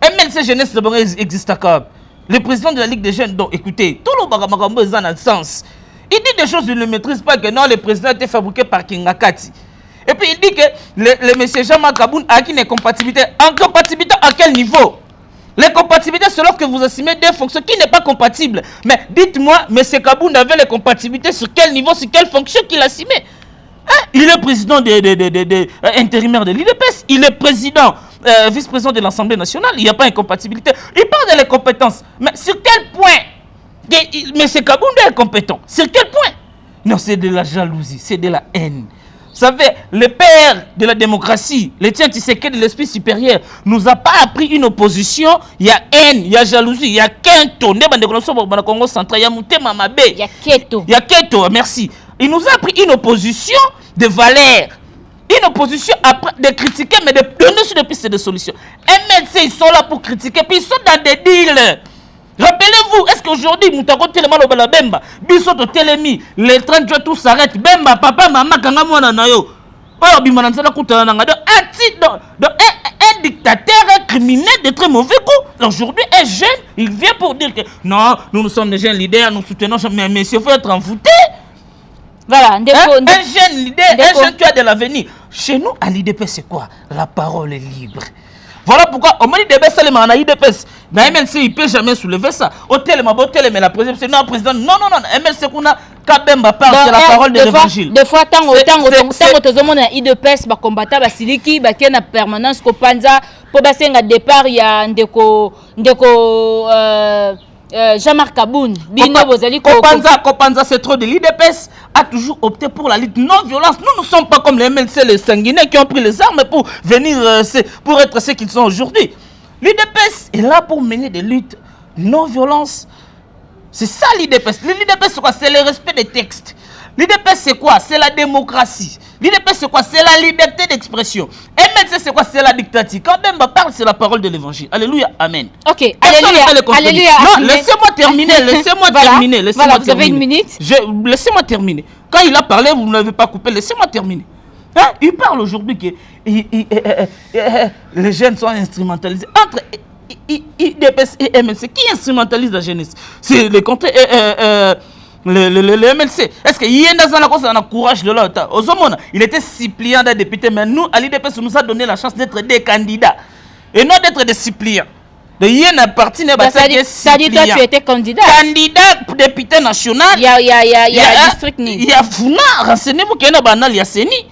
MLC Jeunesse existe encore. Le président de la Ligue des Jeunes, donc écoutez, tout le bagabagambo est dans le sens. Il dit des choses, il ne maîtrise pas, que non, le président a été fabriqué par Kingakati. Et puis il dit que le monsieur Jean-Marc Kaboun a acquis une compatibilité. En compatibilité à quel niveau? Les compatibilités, c'est lorsque vous assumez des fonctions qui n'est pas compatible. Mais dites-moi, M. Kaboun avait les compatibilités sur quel niveau, sur quelle fonction qu'il assumait. Hein? Il est président intérimaire de l'IDPS. Il est président, vice-président de l'Assemblée nationale. Il n'y a pas incompatibilité. Il parle de les compétences. Mais sur quel point M. Kaboun est compétent? Sur quel point? Non, c'est de la jalousie, c'est de la haine. Vous savez, le père de la démocratie, le tien Tshisekedi de l'esprit supérieur, nous a pas appris une opposition. Il y a haine, il y a jalousie, il y a Kento. Il y a Congo central, il y a Moutema Mabé. Il y a Keto. Il y a Keto, merci. Il nous a appris une opposition de valeur. Une opposition de critiquer, mais de donner sur des pistes de solutions. MLC, ils sont là pour critiquer, puis ils sont dans des deals. Rappelez-vous, est-ce qu'aujourd'hui, Moutako Telema Lobala Bemba, Bissoto Telemi, les 30 jours tout s'arrête, Bemba, papa, maman, Kangamwana Nayo, oh, Bimananzana Koutana, un dictateur, un criminel de très mauvais goût. Aujourd'hui, un jeune, il vient pour dire que non, nous sommes des jeunes leaders, nous soutenons, mais monsieur, il faut être envoûté. Voilà, un jeune leader, un jeune qui a de l'avenir. Chez nous, à l'IDP, c'est quoi? La parole est libre. Voilà pourquoi on m'a dit des baisses à l'IDPS. Mais MLC, il ne peut jamais soulever ça. Hôtel, mais la présidente, c'est non, président. Non. MLC, qu'on a Kabemba parle, c'est la parole de l'évangile. Des fois, tant que tout le monde a IDPS, va combattre, va siliki, va qu'il y a permanence, qu'on panza, pour passer un départ, il y a un déco, Jean-Marc Kaboun, Kopanza, c'est trop de l'IDPS a toujours opté pour la lutte non-violence. Nous ne sommes pas comme les MLC, les sanguinaires qui ont pris les armes pour venir, pour être ce qu'ils sont aujourd'hui. L'IDPS est là pour mener des luttes non-violence. C'est ça l'IDPS. L'IDPS c'est quoi? C'est le respect des textes. L'IDPS c'est quoi? C'est la démocratie. L'IDPS c'est quoi? C'est la liberté d'expression. MLC c'est quoi? C'est la dictature. Quand Bemba parle, c'est la parole de l'évangile. Alléluia, amen. Ok, alléluia. Non, laissez-moi terminer, terminer. Voilà, vous avez une minute. Laissez-moi terminer. Quand il a parlé, vous ne l'avez pas coupé, laissez-moi terminer. Hein? Il parle aujourd'hui que les jeunes sont instrumentalisés. Entre IDPS et MLC, qui instrumentalise la jeunesse? C'est le contraire. Le MLC. Est-ce qu'il y a un courage de l'autre? Il était suppliant d'être député, mais nous, à l'IDPS, nous a donné la chance d'être des candidats et non d'être des suppliants. Ça dit, toi, tu étais candidat. Candidat député national. Il y a district. Il y a Funa. Renseignez-vous qu'il y a un banal, il y a Seni.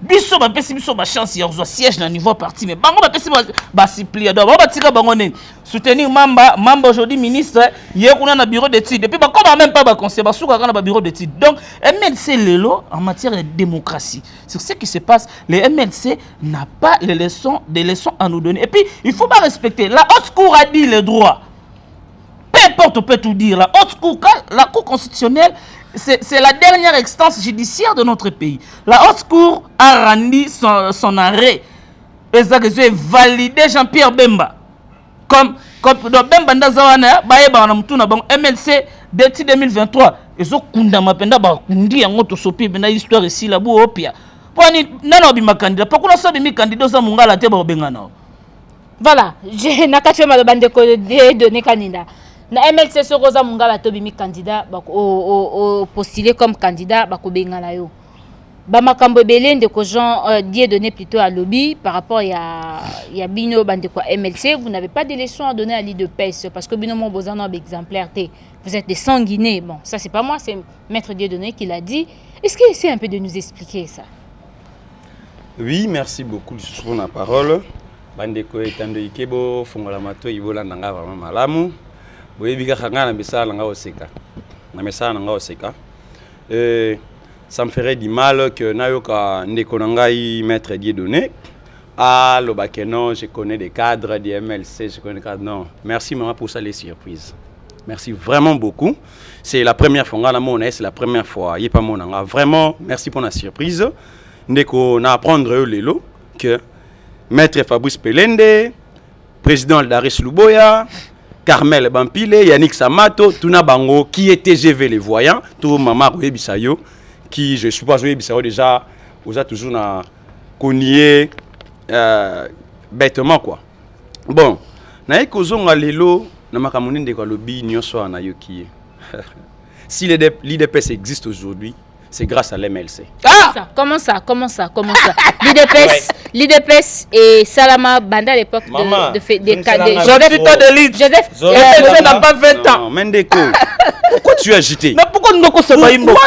Biso ba pesi biso ba chance ya zo siège na niveau parti mais bango ba pesi ba supplier donc ba tika bango ne soutenir Mamba aujourd'hui ministre hier kuna na bureau d'études depuis ba comme même pas ba conseiller ba souka na ba bureau d'études donc MLC lelo en matière de démocratie sur ce qui se passe le MLC n'a pas des leçons à nous donner et puis il faut pas respecter la haute cour a dit le droit peu importe on peut tout dire la haute cour la cour constitutionnelle c'est la dernière instance judiciaire de notre pays. La haute cour a rendu son arrêt. Et ça que j'ai validé Jean-Pierre Bemba. Comme Bemba Ndazawana, MLC, depuis 2023, Ezo kunda mapenda ba kundi yango to sopi bena histoire ici la bo opia. Poni nana obima candidat, pourquoi ça bimi candidat za mungala te ba bengana. Voilà, j'ai nakatwe malobande ko de donner candidat. Na MLC Soroza mungala to bimi candidat ba o postuler comme candidat ba ko bengana yo. Ba makambo belende ko Jean die donné plutôt à lobby par rapport ya bino bande ko MLC, vous n'avez pas de leçons à donner à l'IDPS parce que bino mon besoin d'un exemplaire T. Vous êtes des sanguinés. Bon, ça c'est pas moi, c'est Maître Dieudonné qui l'a dit. Est-ce qu'il essaie un peu de nous expliquer ça? Oui, merci beaucoup sur la parole. Bande ko etando ikebo fongola mato ibola nanga vraiment malamu. Boyebika khanga na bisala nga oseka. Na mesala nga oseka. Ça me ferait du mal que Nayoka Ndekonangai Maître Dieudonné. Ah, le non, je connais des cadres du MLC, je connais des cadres. Non, merci maman pour ça les surprises. Merci vraiment beaucoup. C'est la première fois, c'est la première fois. Il pas mon vraiment, merci pour la surprise. Ndeko na apprendre le lot que Maître Fabrice Pelende, président Aldaris Luboya, Carmel Bampile, Yannick Samato, Tuna Bango, qui était GV les voyants, tout maman Bisayo. Qui, je suppose, déjà, vous avez toujours connu bêtement, quoi. Bon, si l'IDPS existe aujourd'hui, c'est grâce à l'MLC. Ah, comment ça L'IDPS et Salama Banda à l'époque des Joseph n'a pas 20 ans. Mendeko, pourquoi tu es agité? Mais pourquoi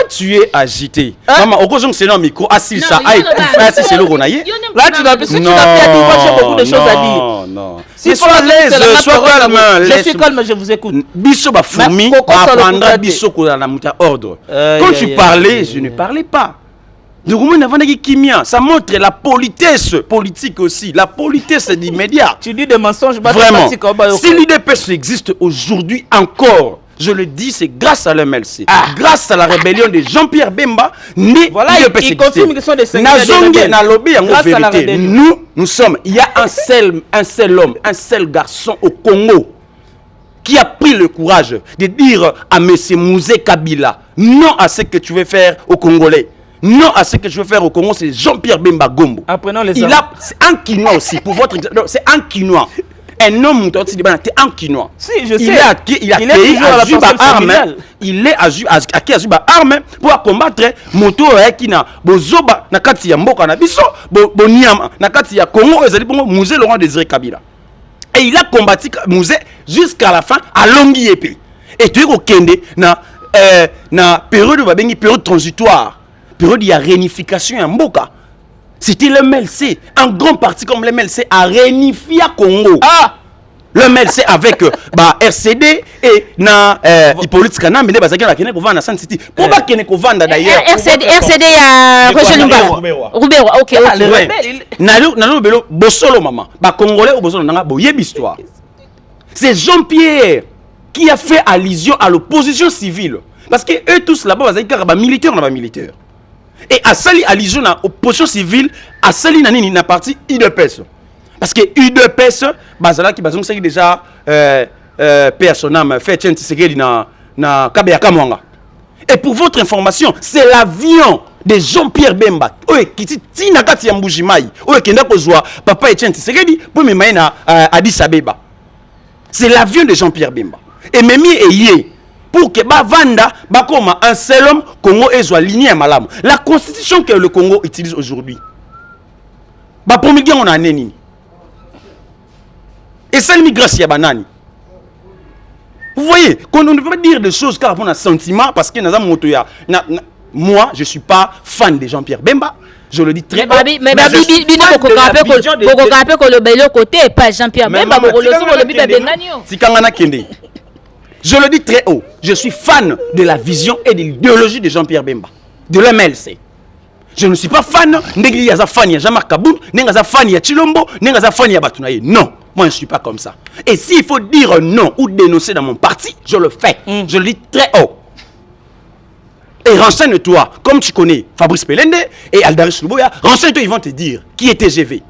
tu es agité? Maman, au c'est non micro, assis ça, c'est le Ronaye. Là, tu n'as plus beaucoup de choses à dire. Non. C'est soit l'aise, soit calme. Je suis calme, je vous écoute. Bisso ba fourmi, apprendra bisso ko na muta ordre. Quand tu parlais, je ne parlais pas. Ça montre la politesse politique aussi, la politesse des médias. Tu dis des mensonges, vraiment. Si l'IDPS existe aujourd'hui encore, je le dis, c'est grâce à l'MLC, grâce à la rébellion de Jean-Pierre Bemba, voilà, il confirme que ce sont des vérité. Nous sommes, il y a un seul homme, un seul garçon au Congo qui a pris le courage de dire à M. Mouzé Kabila non à ce que tu veux faire aux Congolais. Non à ce que je veux faire au Congo, c'est Jean-Pierre Bemba Gombo. Apprenons les c'est un Quinois aussi, pour votre exemple. C'est un Quinois. Un homme, c'est un Quinois. Si, je sais. Il a Azuba Arme. Il est à Azuba Arme pour combattre Moto qui n'a Bozoba, Nakati Mboka Nabiso, Boniam, Nakati Congo, et Zalibongo, Mouzé Laurent Désiré Kabila. Et il a combattu Mouzé jusqu'à la fin à Longhi Épée. Et tu es au Kende, na période transitoire. Période de réunification en Mboka. C'était le MLC. Un grand parti comme le MLC a réunifié Congo. Le MLC avec RCD et Hippolyte Kana, mais les gens qui ont vendre à San City. Pourquoi qu'ils ont vendre d'ailleurs? RCD à Roger Lumba. Roubero, ok. Nalo belo bosolo maman. Ba Congolais au bosolo nanga boyeb histoire. C'est Jean-Pierre qui a fait allusion à l'opposition civile. Parce que eux tous là-bas, ils ont militaires, on a militaires. Et à Sali allusion à l'opposition civile, à Sali nani na parti IDPS. Parce que IDPS, bazala qui bazon c'est déjà personnel fait tiens c'est na Kabeyaka Mwanga. Et pour votre information, c'est l'avion de Jean-Pierre Bemba. Oye qui ti na kati ya Mbujimai. Oye kenda kozwa papa Etienne Tshisekedi pour me mener na Addis Abeba. C'est l'avion de Jean-Pierre Bemba. Et Memi Eye pour que Bavanda bakoma un seul homme Congo et soit aligné à Malam. La constitution que le Congo utilise aujourd'hui. Ba promulguer on a neni. Et ça l'immigration ya banani. Vous voyez, qu'on ne peut pas dire des choses car on a sentiment parce que dans moto ya moi je suis pas fan de Jean-Pierre Bemba. Je le dis très haut. Mais bino ko le belo côté pas Jean-Pierre Bemba ko le biba benganio. Tikangana kende. Je le dis très haut, je suis fan de la vision et de l'idéologie de Jean-Pierre Bemba, de l'MLC. Je ne suis pas fan de fan de Jean-Marc Kaboun, de fan de Chilombo, de fan de Batounaye. Non, moi je ne suis pas comme ça. Et s'il faut dire non ou dénoncer dans mon parti, je le fais. Je le dis très haut. Et renseigne-toi, comme tu connais Fabrice Pelende et Aldaris Luboya, renseigne-toi, ils vont te dire qui est TGV.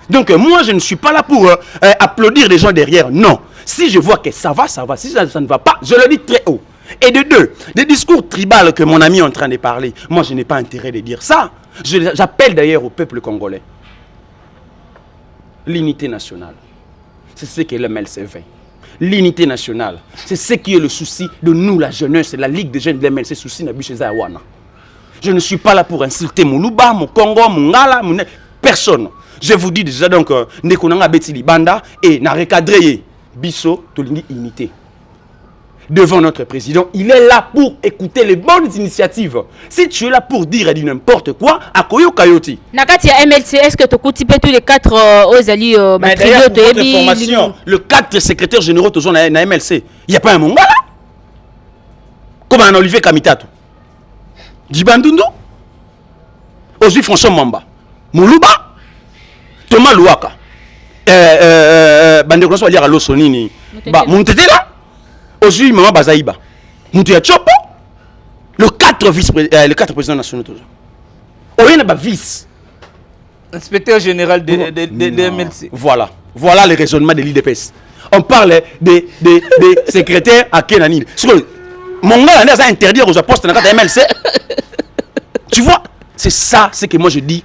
Donc moi je ne suis pas là pour applaudir les gens derrière, non. Si je vois que ça va, si ça ne va pas, je le dis très haut. Et de deux, des discours tribaux que mon ami est en train de parler, moi je n'ai pas intérêt de dire ça. J'appelle d'ailleurs au peuple congolais. L'unité nationale, c'est ce que le MLC fait. L'unité nationale, c'est ce qui est le souci de nous, la jeunesse, la Ligue des jeunes de l'MLC, souci de Awana. Je ne suis pas là pour insulter mon Luba, mon Congo, mon Ngala, personne. Je vous dis déjà donc, Nekonanga Betili Banda et n'a recadré Bisso, Tolini Unité. Devant notre président, il est là pour écouter les bonnes initiatives. Si tu es là pour dire du n'importe quoi, à Koyo Kayoti. Nakati ya MLC, est-ce que tu coupes tous les 4 aux alliés formation, le 4 secrétaires généraux de zone na MLC, il n'y a pas un Mongala? Comme un Olivier Kamitatou. Djibandundu, Ozi François Mamba, Moulouba, Thomas Louaka, Bandeko François Liara Losonini, Montete là, Ozi Maman Bazaïba, Moutia Chopo, le 4 présidents nationaux. Oyen n'a pas vice. Inspecteur général de MLC. Voilà le raisonnement de l'IDPS. On parle des secrétaires à Kenanil. Mon gars a interdit aux postes dans la MLC. Tu vois, c'est ça, c'est que moi je dis,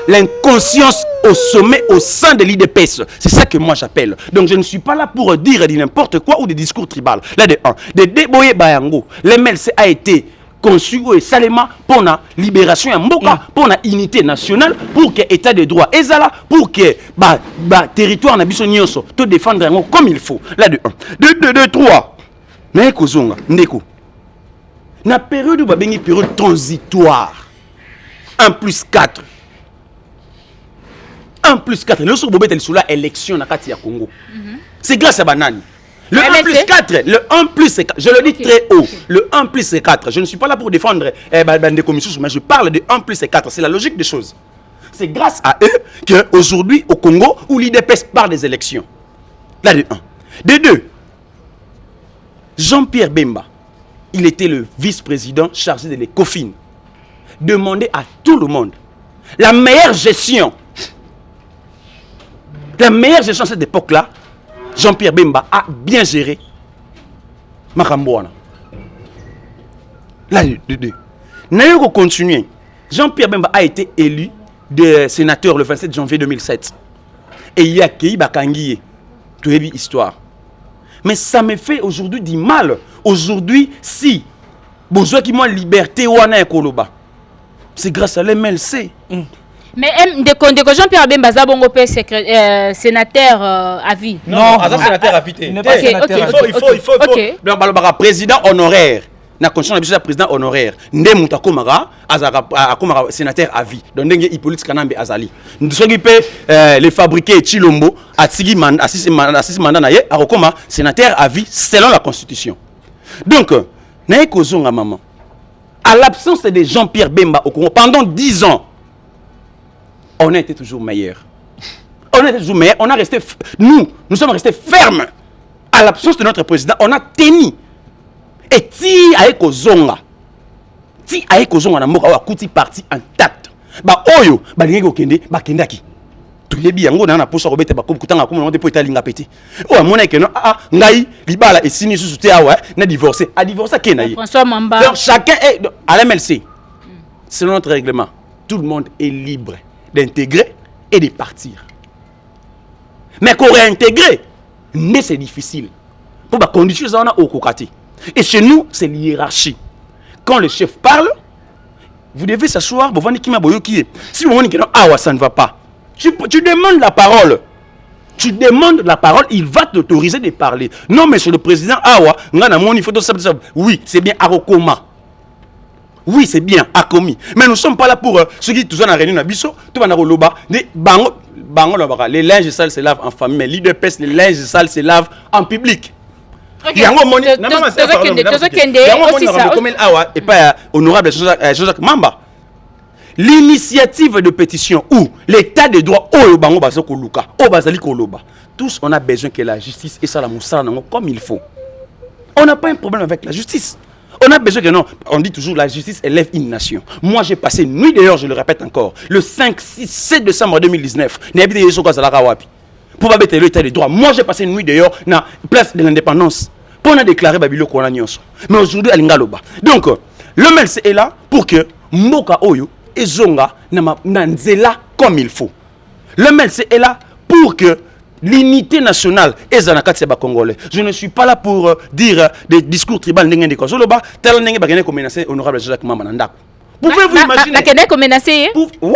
l'inconscience au sommet, au sein de l'IDPS. C'est ça que moi j'appelle. Donc je ne suis pas là pour dire n'importe quoi ou des discours tribaux. Là, de Deboye Bayango, l'MLC a été conçu et salement pour la libération en Mboka, pour la unité nationale, pour que l'état de droit est là, pour que le territoire n'a pas te défendre comme il faut. Là, de 1. De 3. Ndeko. Na période où une période transitoire. 1 plus 4. 1 plus 4. Le jour où il y a l'élection dans le Congo. C'est grâce à Banane. Le 1 plus 4, le 1 plus 4, je le dis très haut, le 1 plus 4, je ne suis pas là pour défendre des commissions, mais je parle de 1 plus 4, c'est la logique des choses. C'est grâce à eux qu'aujourd'hui au Congo, où l'IDPS part des élections. Là de 1. De 2, Jean-Pierre Bemba, il était le vice-président chargé de l'ECOFIN. Demandez à tout le monde la meilleure gestion. La meilleure gestion à cette époque-là, Jean-Pierre Bemba a bien géré Makambouana. Là, de 2. Nous continuer. Jean-Pierre Bemba a été élu de sénateur le 27 janvier 2007. Et il y a Kei Bakangiye. Tout est histoire. Mais ça me fait aujourd'hui du mal. Aujourd'hui, si besoin qui m'a liberté wana ekoloba, c'est grâce à l'MLC. Mais Jean-Pierre Bemba Zabongo sénateur à vie. Non, sénateur à vie. Il faut. Le président honoraire. Na constitution de président honoraire. Ndé Moutakomara, Akomara sénateur à vie. Donc Ndenge Hippolyte Kanambe Azali. Nous sommes les fabriqués Chilombo, Atsigi mandat naye, Arokoma sénateur à vie selon la constitution. Donc, naye kozonga maman. À l'absence de Jean-Pierre Bemba au Congo pendant 10 ans, on a été toujours meilleur. On a été toujours meilleur. On a resté, nous sommes restés fermes. À l'absence de notre président, on a tenu. Et si aeko zonga na moka wa kuti parti intact. Ba oyo ba lingi okende ba kendaki. Tulebi yango na posa robete ba kutanga ko mo de po italinga peti. O amona ke no ngai libala esini susu te awa na divorcer. A divorcer kena yi. François Mamba. Donc chacun est à la MLC. Selon notre règlement, tout le monde est libre d'intégrer et de partir. Mais qu'on réintégrer, mais c'est difficile. Pour la condition ça on a au kokati. Et chez nous, c'est l'hiérarchie. Quand le chef parle, vous devez s'asseoir. Si vous dites que ça ne va pas, tu demandes la parole. Tu demandes la parole, il va t'autoriser de parler. Non, monsieur le président, oui, c'est bien Arokoma. Oui, c'est bien Akomi. Mais nous ne sommes pas là pour ceux qui sont en réunion à Bisso, tout le monde. Les linges sales se lavent en famille, mais l'IDPS, les linges sales se lavent en public. Okay. Honorable Joseph Mamba. L'initiative de pétition ou l'état de droit tous on a besoin que la justice et ça la moussa comme il faut. On n'a pas un problème avec la justice. On a besoin que non. On dit toujours la justice élève une nation. Moi j'ai passé une nuit d'ailleurs, je le répète encore, le 5, 6, 7 décembre 2019. Pour pas mettre l'état de droit. Moi j'ai passé une nuit d'ailleurs dans la place de l'indépendance. on a déclaré Babilo qu'on a nyonso. Mais aujourd'hui alinga loba. Donc le MLC est là pour que Mboka Oyo et Zonga nanzela comme il faut. Le MLC est là pour que l'unité nationale est zanakati ba congolais. Je ne suis pas là pour dire des discours tribal ndenge ndeko. Zoloba tel ndenge bagene ko menacer honorable Jacques Mamba Nandako. Pouvez-vous imaginer? Bakene ko menacer? Ouais.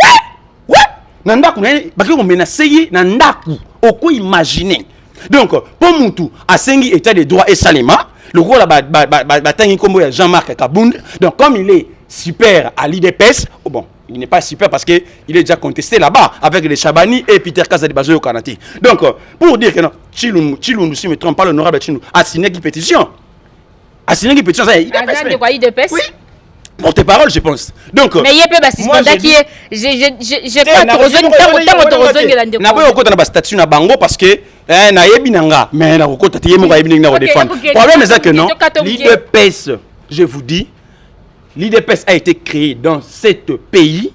Ouais. Nandako bakene ko menacer Nandako. Oko imaginer. Donc pour Moutou asengi état de droit et salima, le rôle la tangi kombo ya Jean-Marc Kabound. Donc comme il est super à l'IDPS, oh bon, il n'est pas super parce qu'il est déjà contesté là-bas avec les Chabani et Peter Kazadi Bazo au Canada. Donc, pour dire que non, Chilou, si je ne me trompe pas, l'honorable Chilou a signé une pétition. A signé une pétition, ça y est, IDPS. Oui. Porte-parole, je pense. Donc, mais il y a pas de qui est. J'ai pas trop de statut na bango parce que na yebinanga mais na kokota tie mo yebinanga na défendre. Problème c'est que non, l'IDPS, je vous dis, l'IDPS a été créé dans ce pays,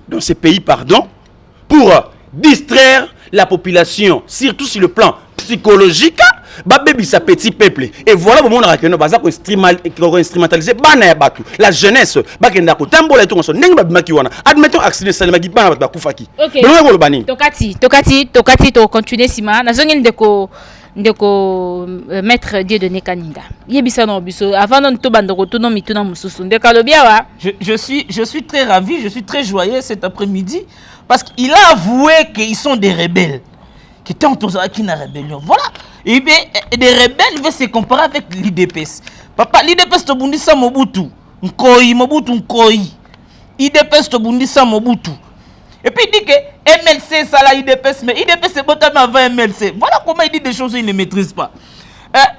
pour distraire la population, surtout sur le plan psychologique, baby sa petit peuple. Et voilà comment on a reconnu baza ko instrumentaliser bana ya batu. La jeunesse, bakenda ko tambola to so ndenge babimaki wana. Admettons accident salima gi bana ba kufaki. Tokati to continuer sima. Na zongi ndeko maître Dieu de Nekaninga. Yebisa no biso avant non to bandoko to no mituna mususu ndeka lobia wa. Je suis très ravi, je suis très joyeux cet après-midi parce qu'il a avoué qu'ils sont des rebelles. Qui étaient entourés qui na rébellion. Voilà. Et bien des rebelles veulent se comparer avec l'IDPS. Papa, l'IDPS to bundisa Mobutu. Nkoi. IDPS to bundisa Mobutu. Et puis il dit que MLC ça la IDPS, mais IDPS c'est bottom avant MLC. Voilà comment il dit des choses qu'il ne maîtrise pas.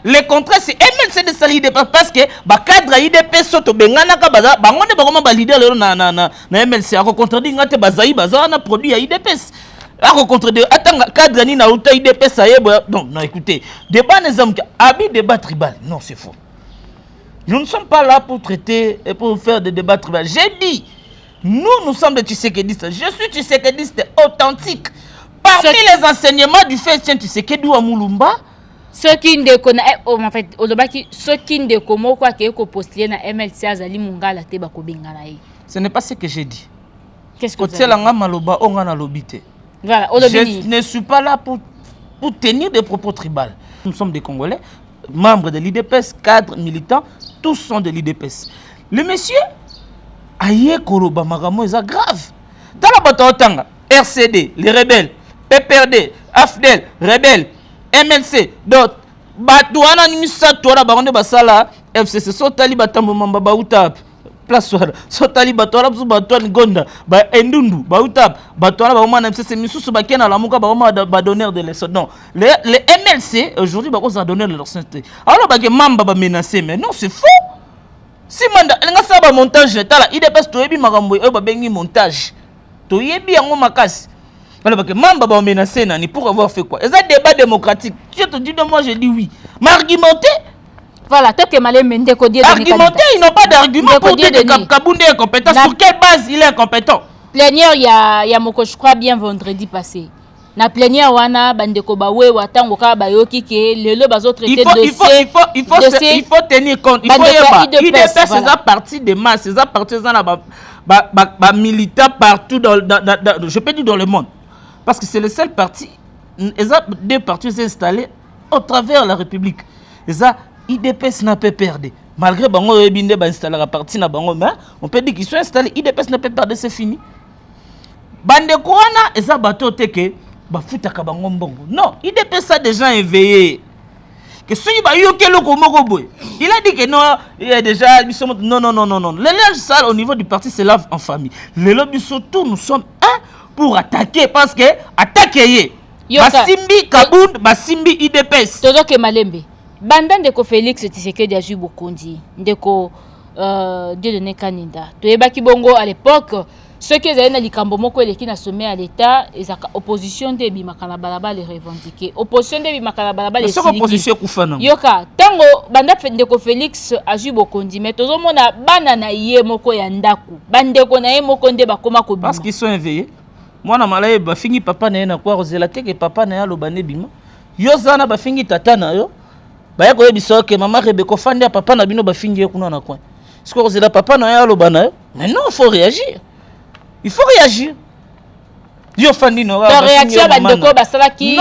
Le contraire c'est MLC de ça l'IDPS parce que ba cadre IDPS soto bengana ka baza bangonde ba comment ba leader na MLC a contredire ngate bazai baza na produit IDPS. A contredire attends cadre ni na uta IDPS ça non écoutez, débat les hommes abi débat tribal. Non, c'est faux. Nous ne sommes pas là pour traiter et pour faire des débats tribaux. J'ai dit nous sommes des Tshisekedistes. Je suis Tshisekediste authentique. Parmi les enseignements du fait Tshisekedi ou Moulumba, ceux qui ne connaissent en fait, ceux qui ne connaissent quoi que postuler na MLC azali mungala te bako bengana ye. Ce n'est pas ce que j'ai dit. Qu'est-ce que tu as dit? Maloba ongana lobité. Voilà, je ne suis pas là pour tenir des propos tribaux. Nous sommes des Congolais, membres de l'IDPS, cadres, militants, tous sont de l'IDPS. Le monsieur aïe koroba magamo est grave. Dans la bataille RCD, les rebelles, PPRD, AFDEL, rebelles, MLC, d'autres. Batouana nimisa tola baronde basala FCC sotali batambo mamba bautap place soir sotali batora busu batwani gonda ba endundu bautap batora ba mama FCC misusu bakena la muka ba mama ba donneur de leçons. Non, les MLC aujourd'hui ba cause donner leur santé. Alors ba ke mamba ba menacer mais non, c'est faux. Si manda nga saba montage tala IDPS to yebi makambo e ba bengi montage to yebi yango makasi bala ba ke mamba ba menacer nani pour avoir fait quoi? Est-ce un débat démocratique? Je te dis de moi je dis oui. M'argumenter voilà, toi que malé mende ko dire argumenter, ils n'ont pas d'argument pour dire que Kaboundé est compétent. Sur quelle base il est incompétent? Plénière il y a moko je crois bien vendredi passé. Na plénière wana bandeko bawe watango ka bayoki ke lelo bazo traiter dossier. Il faut tenir compte. Il faut y faire ces parties de masse, ces parties dans ba militants partout dans je peux dire dans le monde. Parce que c'est le seul parti deux partis installés au travers de la République. Et ça IDPS n'a pas perdu. Malgré bango ebinde ba installer la partie na bango mais on peut dire qu'ils sont installés IDPS n'a pas perdu, c'est fini. Bandeko wana eza bato teke bafutaka bango mbongo. Non, IDPS a des gens éveillés. Que ceux qui bayoke loko moko boy. Il a dit que non, il y a déjà non. Les linge sale au niveau du parti c'est lave en famille. Les lobbies surtout nous sommes pour attaquer parce que attaquer Basimbi Kabound, Basimbi IDPS. Todo ke malembe. Banda ndeko Félix Tshisekedi azui bokondi. Ndeko Dieu de Nekaninda. Toyebaki bongo à l'époque ceux qui étaient dans likambo moko eleki na sommet à l'état ezaka opposition de bimakana balaba les revendiquer. Opposition de bimakana balaba les siliki. Opposition kufana. Yoka tango banda ndeko Félix azui bokondi mais tozomona bana na ye moko ya ndaku. Bandeko na ye moko nde bakoma ko bima. Parce qu'ils sont éveillés. Moi na malaye ba fingi papa na ye na kwa rozela teke papa na ya lobane bima. Yo zana ba fingi tata na yo. baya ko yebiso ke mama Rebecca fandi papa na bino bafingi kuna na coin. Ce que c'est papa na ya lobana. Maintenant il faut réagir. Il faut réagir. Yo fandi no. La réaction bandeko basala ki.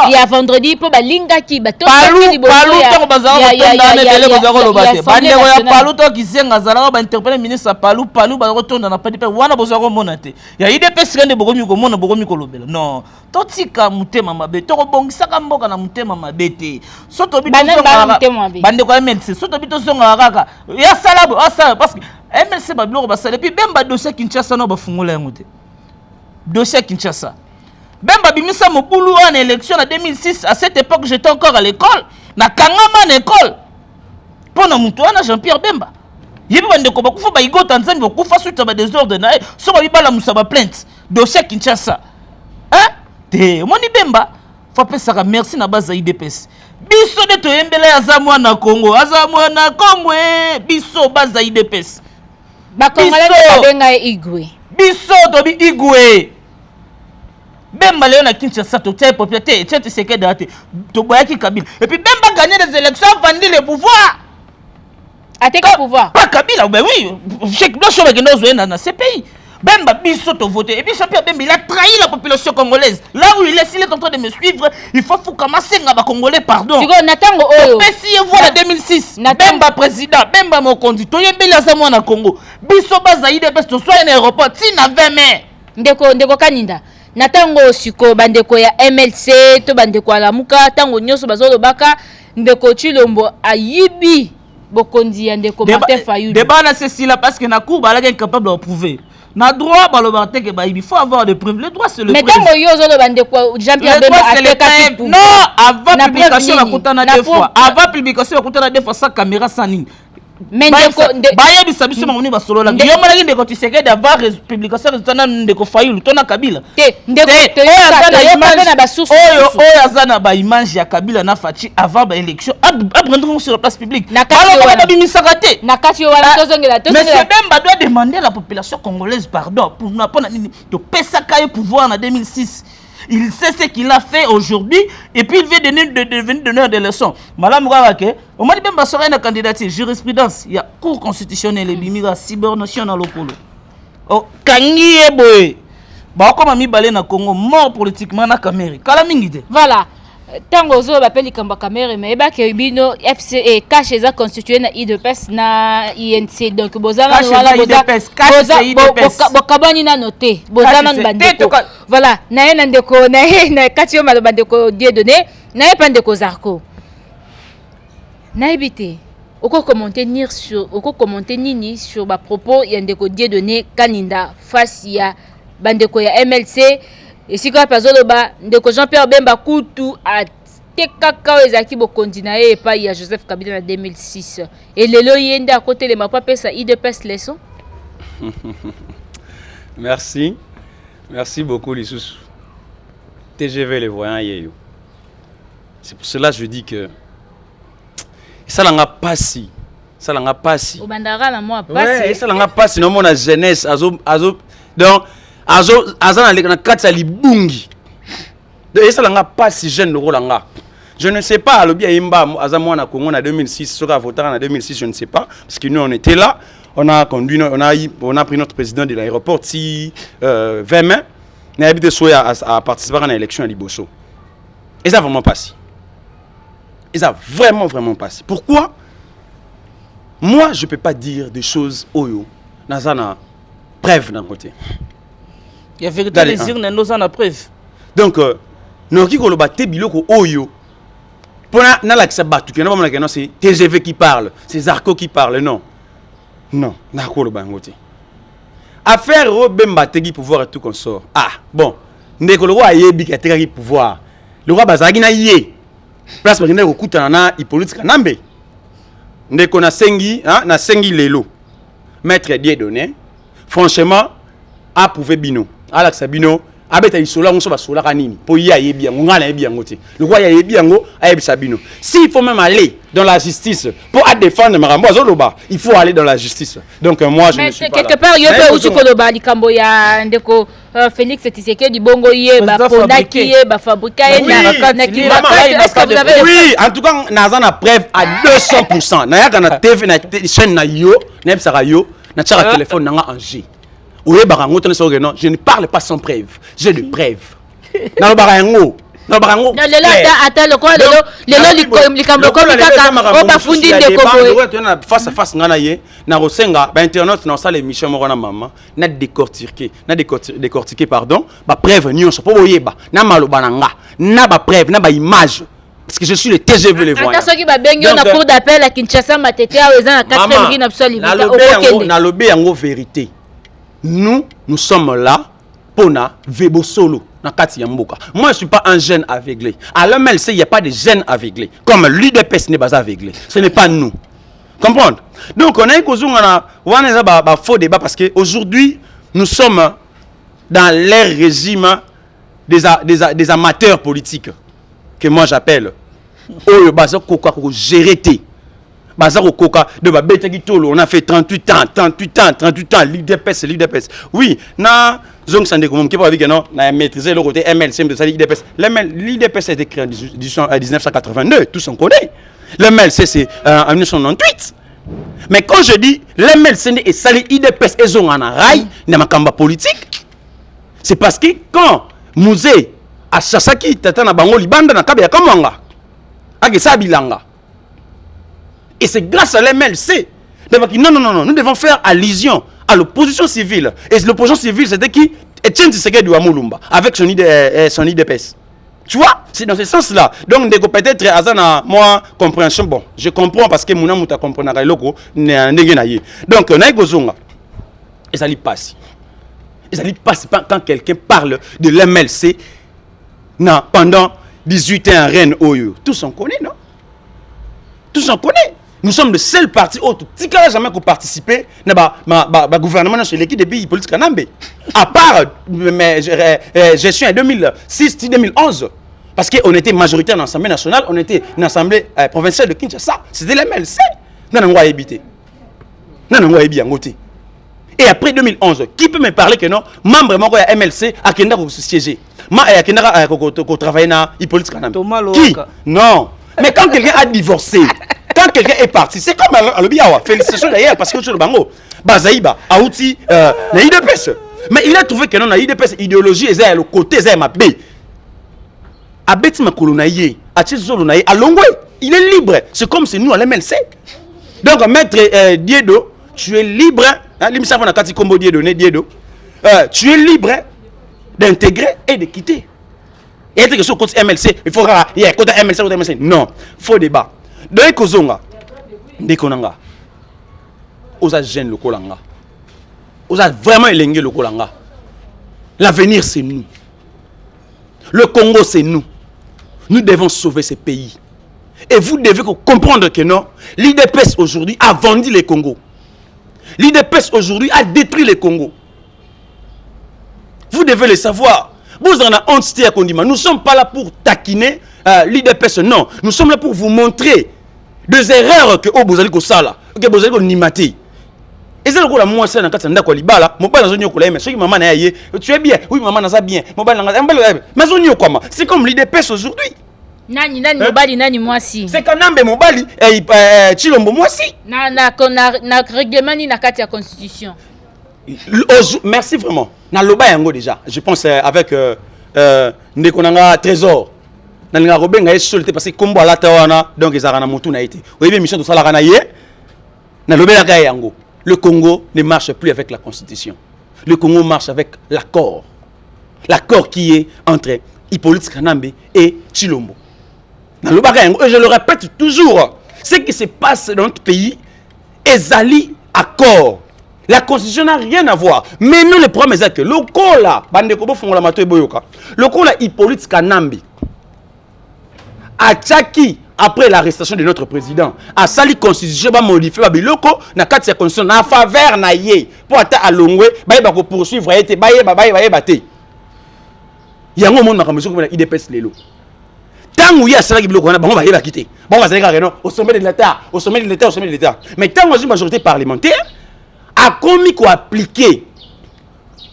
Il y a vendredi pour balinga ki bato. Palu to bazaro tonda na tele bazaro lobate. Bandeko ya palu to kisenga zala ba interpeller ministre palu bazaro tonda na padi pe wana bazaro monate. Ya IDPS kende bokomi ko mona bokomi ko lobela. Non. Totika mutema mabe to kobongisaka mboka na mutema mabete. Soto bito songa bandeko ya MLC. Soto bito songa kaka. Ya salabo asa parce que MLC ba biloko basala puis Bemba dossier Kinshasa no bafungola yango te. Dossier Kinshasa. Bemba bimisa mobulu en élection en 2006. À cette époque, j'étais encore à l'école. Na kangama na école. Pona mutu wana Jean-Pierre Bemba. Yebi bandeko bakufa ba igota nzambi bakufa suite ba désordre na so ba bibala musaba plainte. Dossier Kinshasa. Hein? Te moni Bemba fa pesa ka merci na base IDPS. Biso de toyembela ya zamwa na Congo. Azamwa na Congo biso base IDPS. Ba Congolais babenga igwe. Biso tobi igwe. Bemba Léon à Kinshasa, tu es propriétaire, tu sais que daté, tu bois qui Kabila. Et puis Bemba gagné des élections, vendu le pouvoir. A tes quel pouvoir? Pas Kabila, ben oui. Chaque bloc sur le Génois dans ces pays. Bemba biso to voté. Et puis Jean-Pierre Bemba, il a trahi la population congolaise. Là où il est en train de me suivre, il faut commencer à Congolais, pardon. Tu vois, Nathan Oyo. Messi, voilà 2006. Bemba président, Bemba mon conduit. Tu es bien à moi Congo. Biso bazaï de best, soit un aéroport, si na 20 mai. Ndeko Kaninda. Natango siko bandeko ya MLC to bandeko la muka tango nyoso bazolo baka ndeko Chilombo ayibi bokondi ya ndeko Martin Fayulu. Débat là c'est si là parce que na cour ba la incapable de prouver. Na droit ba le barte que ba il faut avoir des preuves. Le droit c'est le. Mais tango yozo lo bandeko Jean-Pierre Bemba ateka tout. Non, avant publication la kutana deux fois. Avant publication la kutana deux fois sa caméra sans ligne. Mais ndeko baye bisabiso mamoni basolo la yo mala ndeko tiseke d'avoir publication résultat ndeko Fayulu tona Kabila te ndeko te na ba source oyo azana ba image ya Kabila na Fachi avant ba élection prendre sur la place publique alors ba bimisaka te na kati wana tozongela mais c'est Bemba doit demander à la population congolaise pardon pour na pona nini to pesa kaye pouvoir en 2006. Il sait ce qu'il a fait aujourd'hui et puis il veut devenir donneur de leçons. Madame Rawake, au moins Bemba sera une candidature jurisprudence. Il y a cour constitutionnelle et bimira cybernation dans le polo. Oh, kangi eboy. Ba comme ami balé na Congo mort politiquement na Cameroun. Kala mingide. Voilà. Tango zo bapeli kamba Cameroun mais ba ke bino FCE cache za constitué na IDPS na INC donc bozana wala bokabani na noté bozana bandeko. Voilà, na ye ndeko na kati yo malo bandeko Dieudonné na ye pandeko Zarko. Na ebité. Oko commenter nini sur ba propos ya ndeko Dieudonné Kaninda face ya bandeko ya MLC. Et si quoi pazoloba ndeko Jean-Pierre Bemba kutu a tekaka ezaki bokondi na ye pa ya Joseph Kabila en 2006 et lelo yenda à côté les mapa pesa IDPS leçon. Merci beaucoup Lissous. TGV les voyants yeyo. C'est pour cela que je dis que ça n'a pas si au bandara na moi pas ouais, ça n'a pas si non mon jeunesse azo donc azana na kati libungi de esa langa pas si jeune rolanga je ne sais pas lobi yimba azamwa na Congo na 2006 soka voter en 2006 je ne sais pas parce que nous on était là on a pris notre président de l'aéroport si 20 mai na habité soya à participer à l'élection à Liboso et ça vraiment passé vraiment passé pourquoi moi je peux pas dire des choses oyo nazana preuve d'un côté. Il y a vérité les urnes nous en a preuve. Donc non qui koloba te biloko oyo. Pona na la kisa batu ke na ba non c'est TGV qui parle, c'est Zarko qui parle non. Non, na koloba ngote. Affaire Bemba tegi pouvoir et tout consort. Ah, bon, ndeko lo roi yebi ka tegi pouvoir. Le roi bazagi na yé. Place ba ndeko kutana na politique nambe. Ndeko na sengi lelo. Maître Dieudonné, franchement approuvé bino. Alex Sabino abeta isola on so ba sola kanini po ya yebi yango ngana yebi yango te le roi ya yebi yango ayebi Sabino s'il faut même aller dans la justice pour défendre Marambo azoloba il faut aller dans la justice donc moi je ne suis pas quelque part yo pe uti koloba likambo ya ndeko Félix Tshisekedi bongo ye ba ponaki ye ba fabriquer est-ce que vous avez oui en tout cas nazana preuve à 200%. Na yaka na TV na chaîne na yo na psaka yo na tchaka téléphone nanga en G. Oye ba ngo tone so non, je ne parle pas sans preuve. J'ai des preuves. Na ba ngo non lelo ata le quoi lelo likambo ko kaka o ba fundi de kobo face à face ngana ye na rosenga ba internet na sala émission mo na maman na décortiquer pardon ba preuve nyonso po boyeba na maloba nanga na ba preuve na ba image parce que je suis le TGV les voyants attention qui ba bengi na cour d'appel à Kinshasa matete a eza na 4e rue na absolument na lobé yango vérité nous sommes là pour na vebo solo. Moi, je ne suis pas un jeune aveuglé. À l'MLC, il n'y a pas de jeunes aveuglés. Comme l'UDPS n'est pas aveuglé. Ce n'est pas nous. Comprendre? Donc, on a un faux débat parce qu'aujourd'hui, nous sommes dans l'ère régime des amateurs politiques. Que moi, j'appelle. On a fait 38 ans, l'IDPS. Oui, Zong Sandeko, qui parle non, n'a maîtrisé le côté MLC de l'IDPS. L'IDPS a été créé en 1982, tous on connaît. L'MLC c'est en 1998. Mais quand je dis l'MLC et sali IDPS et Zong en rail, n'a pas de politique. C'est parce que quand Mouzé à Sasaki, Tata na Bango Libanda na Kabya Kamanga, Agesa Bilanga. Et c'est grâce à l'MLC. Non, nous devons faire allusion à l'opposition civile. Et l'opposition civile, c'était qui? Etienne Tshisekedi du Amulumba, avec son IDPS. Tu vois? C'est dans ce sens-là. Donc, peut-être, à moi, compréhension, bon, je comprends parce que mon ta comprendre à l'oko, donc, on a Gozonga. Et ça lui passe. Et ça lui passe quand quelqu'un parle de l'MLC pendant 18 ans à Rennes, Oyo. Tous on connaît, non? Tous on connaît. Nous sommes le seul parti autre qui n'a jamais participé au gouvernement sur l'équipe des pays politiques en Ambe. À part gestion en 2006-2011. Parce qu'on était majoritaire dans l'Assemblée nationale, on était dans l'Assemblée provinciale de Kinshasa. C'était l'MLC. Nous habité. Et après 2011, qui peut me parler que non, membre de MLC a siégé? A travaillé dans les politiques en Ambe. Qui? Non. Mais quand quelqu'un a divorcé, quand quelqu'un est parti, c'est comme à l'Obiawa. Félicitations d'ailleurs, parce que sur le bango, Bazaïba, Aouti, na IDPS. Mais il a trouvé que non, na IDPS, idéologie, est le côté, est ma B. A Beti Makolonaye, à Tchizolonaye, à Longwe, il est libre. C'est comme c'est nous à l'MLC. Donc, maître Diedo, tu es libre, l'immissaire na Kati Kombo Diedo, tu es libre d'intégrer et de quitter. Et que sur côté MLC, il faut côté MLC, non, faux débat. Donc, Kozonga, Dekonanga, Osa gêne le Kolanga, Osa vraiment élengué le Kolanga. L'avenir, c'est nous. Le Congo, c'est nous. Nous devons sauver ce pays. Et vous devez comprendre que non, l'IDPS aujourd'hui a vendu le Congo. L'IDPS aujourd'hui a détruit le Congo. Vous devez le savoir. Vous en avez honte, nous ne sommes pas là pour taquiner l'IDPS, non. Nous sommes là pour vous montrer des erreurs que vous allez faire, que vous allez nimati. Et c'est le coup de moi, c'est un cas de Kolibala, mon père n'a pas mais ceux qui maman n'a tu es bien, oui, maman n'a bien, mon père n'a pas c'est comme l'IDPS aujourd'hui. Nani mobali nani moi si. C'est quand même mobali et Chilombo moi si. Na règlement ni na kati ya constitution. Merci vraiment. Na loba yango déjà. Je pense avec Ndekonanga Trésor. Na linga robenga solté parce que kombo ala tawana donc ezara na mutu na été. Oyebi mission de sala kana ye. Na lobela ka yango. Le Congo ne marche plus avec la constitution. Le Congo marche avec l'accord. L'accord qui est entre Hippolyte Kanambe et Chilombo. Na loba ka yango, et je le répète toujours, ce qui se passe dans notre pays ezali accord. La constitution n'a rien à voir. Mais nous, le problème est que le Kola, le Kola Hippolyte Kanambe, à Tchaki, après l'arrestation de notre président, à Sali Constitution, va modifier la constitution en faveur na ye pour atta à Longwe, ba poursuivre été ba baté. Il y a un moment où il dépasse les lots. Tant où il y a cela qui bloque, on va quitter. Bon, on va aller au sommet de l'État, Mais tant où il y a une majorité parlementaire, a commis qu'on appliquer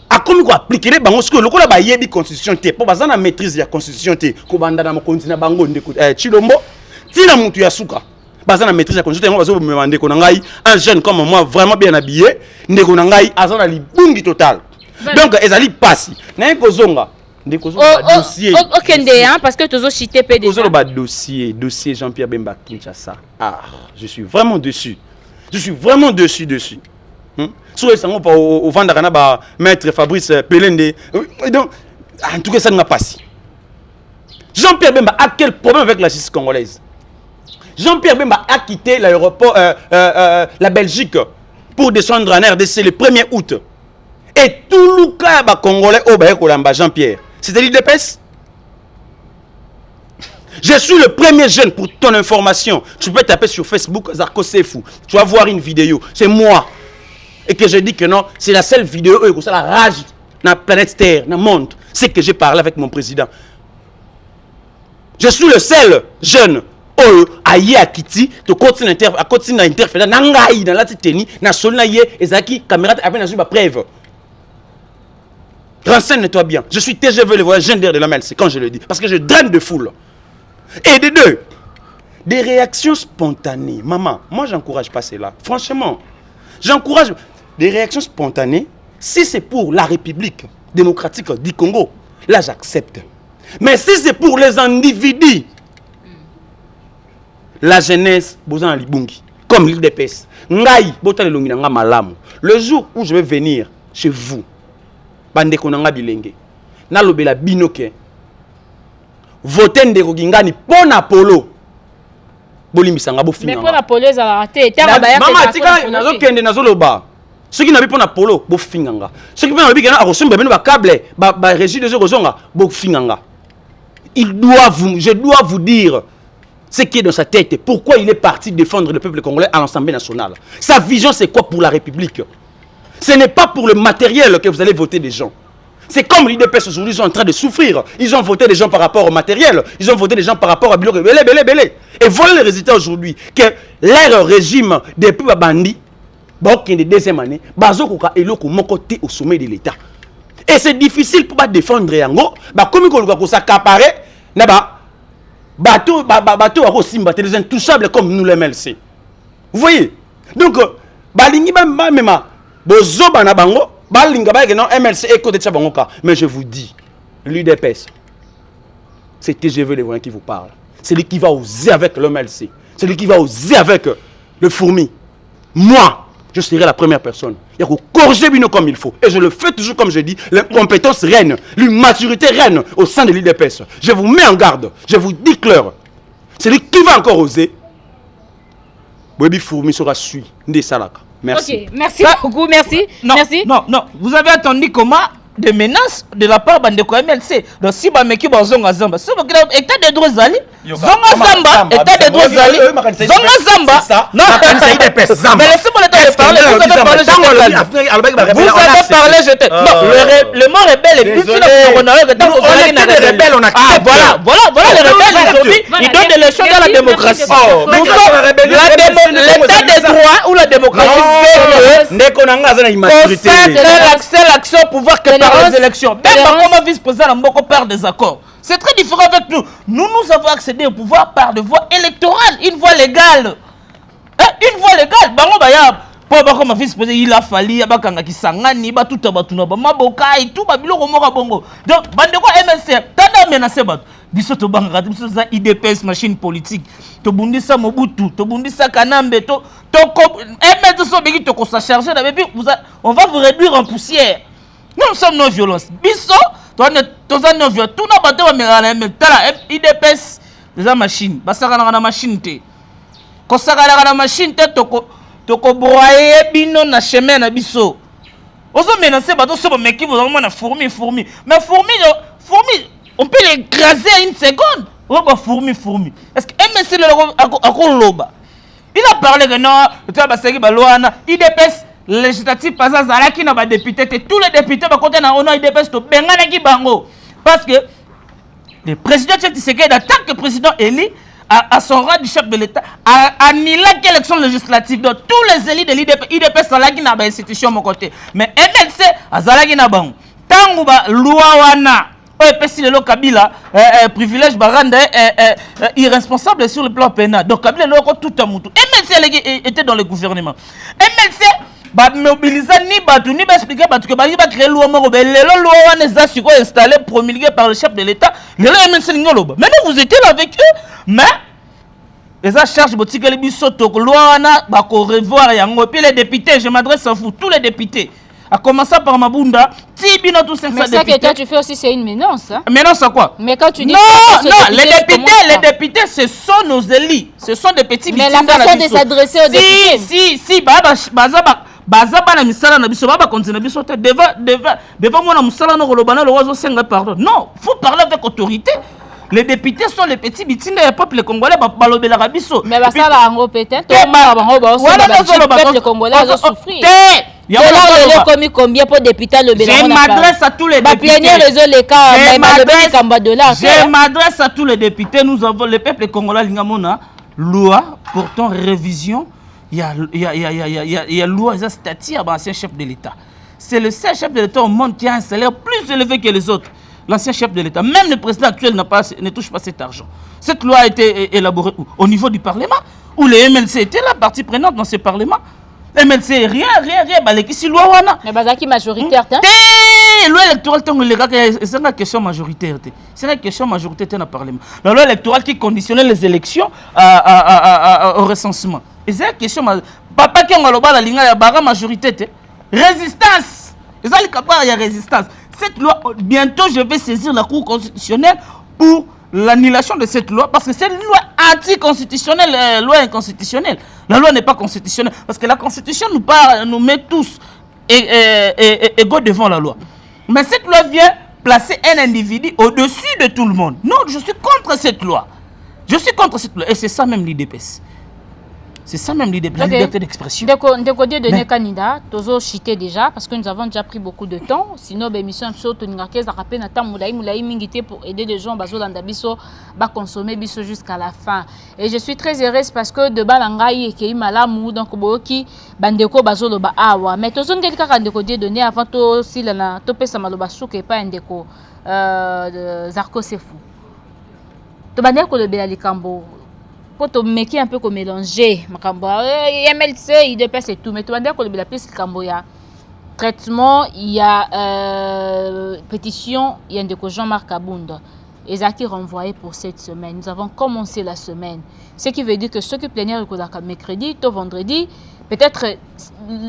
a comme quoi appliquer les bango ce que le kola ba yebi constitution té pour bazana maîtrise ya constitution té ko banda na mokonzi na bango ndeko Chilombo tina mutu ya suka bazana maîtrise ya constitution bazo me demander ko ngai un jeune comme moi vraiment bien habillé ndeko ngai azana libungi total donc ezali passi na ko zonga ndeko zonga dossier okende hein parce que tozo cité PD tozo ba dossier Jean-Pierre Bemba Kinshasa je suis vraiment dessus dessus. Sur les sangs au Vandakana, maître Fabrice Pelende. Donc, en tout cas, ça n'a pas passé. Jean-Pierre Bemba a quel problème avec la justice congolaise? Jean-Pierre Bemba a quitté l'aéroport, la Belgique, pour descendre en RDC le 1er août. Et tout le cas congolais au Jean-Pierre, c'était l'IDPS. Je suis le premier jeune pour ton information. Tu peux taper sur Facebook, Zarko Sefou. Tu vas voir une vidéo. C'est moi. Et que je dis que non, c'est la seule vidéo où ça la rage dans la planète Terre, dans le monde. C'est que j'ai parlé avec mon président. Je suis le seul jeune aïe à Kiti, tu continues à interférer dans la titanie, dans la solnaïe, et Zaki, caméra, après, dans la preuve. Renseigne-toi bien. Je suis TGV, le voyage de la MEL, c'est quand je le dis. Parce que je draine de foule. Et de deux, des réactions spontanées. Maman, moi, j'encourage pas cela. Franchement, j'encourage des réactions spontanées. Si c'est pour la République démocratique du Congo, là, j'accepte. Mais si c'est pour les individus, la jeunesse, Bozan Libungi, comme l'IDPS, Ngaï, Botan Longina Malam, le jour où je vais venir chez vous, Bande Konanga Bilenge, Nalobela Binoke, voter ndeko Gingani pour Apollo. Bolimisanga bo finanga. Mais pour Apollo ça a raté. Maman tika nazo kende nazo loba. Ceux qui n'avaient pas Apollo bo finganga. Ceux qui n'avaient pas Arosumba beno ba câble ba régie de Zongazonga bo finganga. Je dois vous dire ce qui est dans sa tête. Pourquoi il est parti défendre le peuple congolais à l'Assemblée nationale. Sa vision c'est quoi pour la République? Ce n'est pas pour le matériel que vous allez voter des gens. C'est comme l'IDPS aujourd'hui, ils sont en train de souffrir. Ils ont voté des gens par rapport au matériel. Ils ont voté des gens par rapport à Biloko. Belé. Et voilà le résultat aujourd'hui. Que leur régime, depuis Babandi, il y a deuxième année, Bazokoka et Loko Mokote au sommet de l'État. Et c'est difficile pour défendre Yango. Comme il y a accaparé, bateau Simba, des intouchables comme nous les MLC. Vous voyez? Donc, Balingi Bamema, Bozo Banabango, mais je vous dis, l'UDPS, c'est TGV les voyants qui vous parle. C'est lui qui va oser avec l'MLC. C'est lui qui va oser avec le fourmi. Moi, je serai la première personne. Il faut corriger Bino comme il faut. Et je le fais toujours comme je dis, les compétences règnent, l'immaturité règne au sein de l'UDPS. Je vous mets en garde, je vous dis clair. C'est lui qui va encore oser. Bobi fourmi sera suivi. Ndesalaka. Merci. Ok, merci beaucoup, merci. Non, merci. Non, vous avez attendu comment des menaces de la part de MLC. Donc si Bameki Bazonga Zamba, si vous avez état de droit Zali, Zonga Zamba, état de droit Zali, Zonga Zamba, non, mais laissez-moi le temps de parler, vous avez parlé, je t'ai. Non, le mot rebelle est plus fini on a des rebelles, on a voilà les rebelles aujourd'hui, ils donnent des leçons dans la démocratie. L'état de droit ou la démocratie fait l'action pour pouvoir que par les élections. Même comme vice-président Mboko perd des accords. C'est très différent avec nous. Nous avons accédé au pouvoir par des voies électorales, une voie légale. Une voie légale. Bango bayab. Pour comme vice-président, il a fallu abakanga kisangani ba tout abatuna ba maboka et tout babilo komora bongo. Donc bandeko MLC tanda menacer bat. Biso to banga biso za IDPS machine politique. To bundisa Mobutu, to bundisa Kanambe, to MLC so begi to ko sa charger na puis on va vous réduire en poussière. Nous sommes non-violence. Biso, tu as non-violence. Tout n'a pas de IDPS, des machines. Basaka na machine te. Kosaka na machine te toko broyer bino na chemin na biso. Ozo menacer bato so meki vous na fourmi. Mais fourmi, on peut l'écraser à une seconde. On va fourmi. Est-ce que MSC a loba? Il a parlé que non, tu as basaki baloana IDPS législatif pas ça qui n'a pas député tous les députés va côté na ono IDPS to bengana ki bango parce que le président Tshisekedi en tant que président élu à son rang du chef de l'État, à annuler l'élection législative. Donc tous les élus de l'IDP sont là qui n'ont pas d'institution mon côté. Mais MLC, Azalagi n'a pas. Tant que loi wana, si le Kabila privilège barande irresponsable sur le plan pénal. Donc Kabila tout à moutou. MLC était dans le gouvernement. MLC ba mobiliser ni batu ni ba expliquer batu que ba créer loi moko be lelo loi wana za installé promulgué par le chef de l'État. Lelo MLC ngoloba. Maintenant vous étiez là avec eux, mais les charges boutique les biso to loi wana ba ko revoir yango. Puis les députés, je m'adresse à vous, tous les députés. À commencer par Mabunda, Tibino tous 500 députés. Mais ça que toi tu fais aussi, c'est une menace. Hein? Menace à quoi? Mais quand tu dis non, les députés, ce sont nos élus. Ce sont des petits mais la façon de s'adresser aux députés. Si, Bazaba na misala na biso baba continue na biso devant moi na musala no kolobana le oiseau senga pardon. Non, faut parler avec autorité. Les députés sont les petits bitines du peuple congolais balobela biso. Mais basala ango peut-être le peuple congolais va souffrir. Combien pour député le je m'adresse à tous les députés. Je m'adresse à tous les députés. Nous avons le peuple congolais lingamona loi portant révision. Il y a loi et statut à l'ancien chef de l'État. C'est le seul chef de l'État au monde qui a un salaire plus élevé que les autres. L'ancien chef de l'État. Même le président actuel ne touche pas cet argent. Cette loi a été élaborée au niveau du Parlement, où les MLC étaient la partie prenante dans ce Parlement. MLC, rien, baleki loi wana. Mais bazaki majoritaire, loi électorale, c'est une question majoritaire. C'est une question majoritaire dans le Parlement. La loi électorale qui conditionnait les élections au recensement. Et c'est une question. Papa qui a la ligne, il y a majorité. Résistance. Il y a résistance. Cette loi, bientôt je vais saisir la Cour constitutionnelle pour l'annulation de cette loi parce que c'est une loi anticonstitutionnelle, loi inconstitutionnelle. La loi n'est pas constitutionnelle parce que la Constitution nous met tous égaux devant la loi. Mais cette loi vient placer un individu au-dessus de tout le monde. Non, je suis contre cette loi. Je suis contre cette loi et c'est ça même l'IDPS. C'est ça même l'idée, la liberté d'expression. Ndeko Dieu donné candidat, tozo chité déjà parce que nous avons déjà pris beaucoup de temps. Sinon, l'émission surtout n'ingakez à rappeler n'attend moulaï mingité pour aider les gens bazo landa biso ba consommer biso jusqu'à la fin. Et je suis très heureuse parce que de balangai et qui malamu donc boki bandeko bazo loba awa. Mais tozo ngeli kaka ndeko Dieu donné avant to si la to pesa maloba souke pas ndeko Zarko Sefu. To bandeko le bela likambo. Pour te mettre un peu comme mélanger, MLC, IDPS et tout, mais tu vas dire que le traitement, il y a pétition, il y a un Jean-Marc Abounda. Et ça qui est renvoyé pour cette semaine. Nous avons commencé la semaine. Ce qui veut dire que ceux qui plénièrent le mercredi, tout vendredi, peut-être,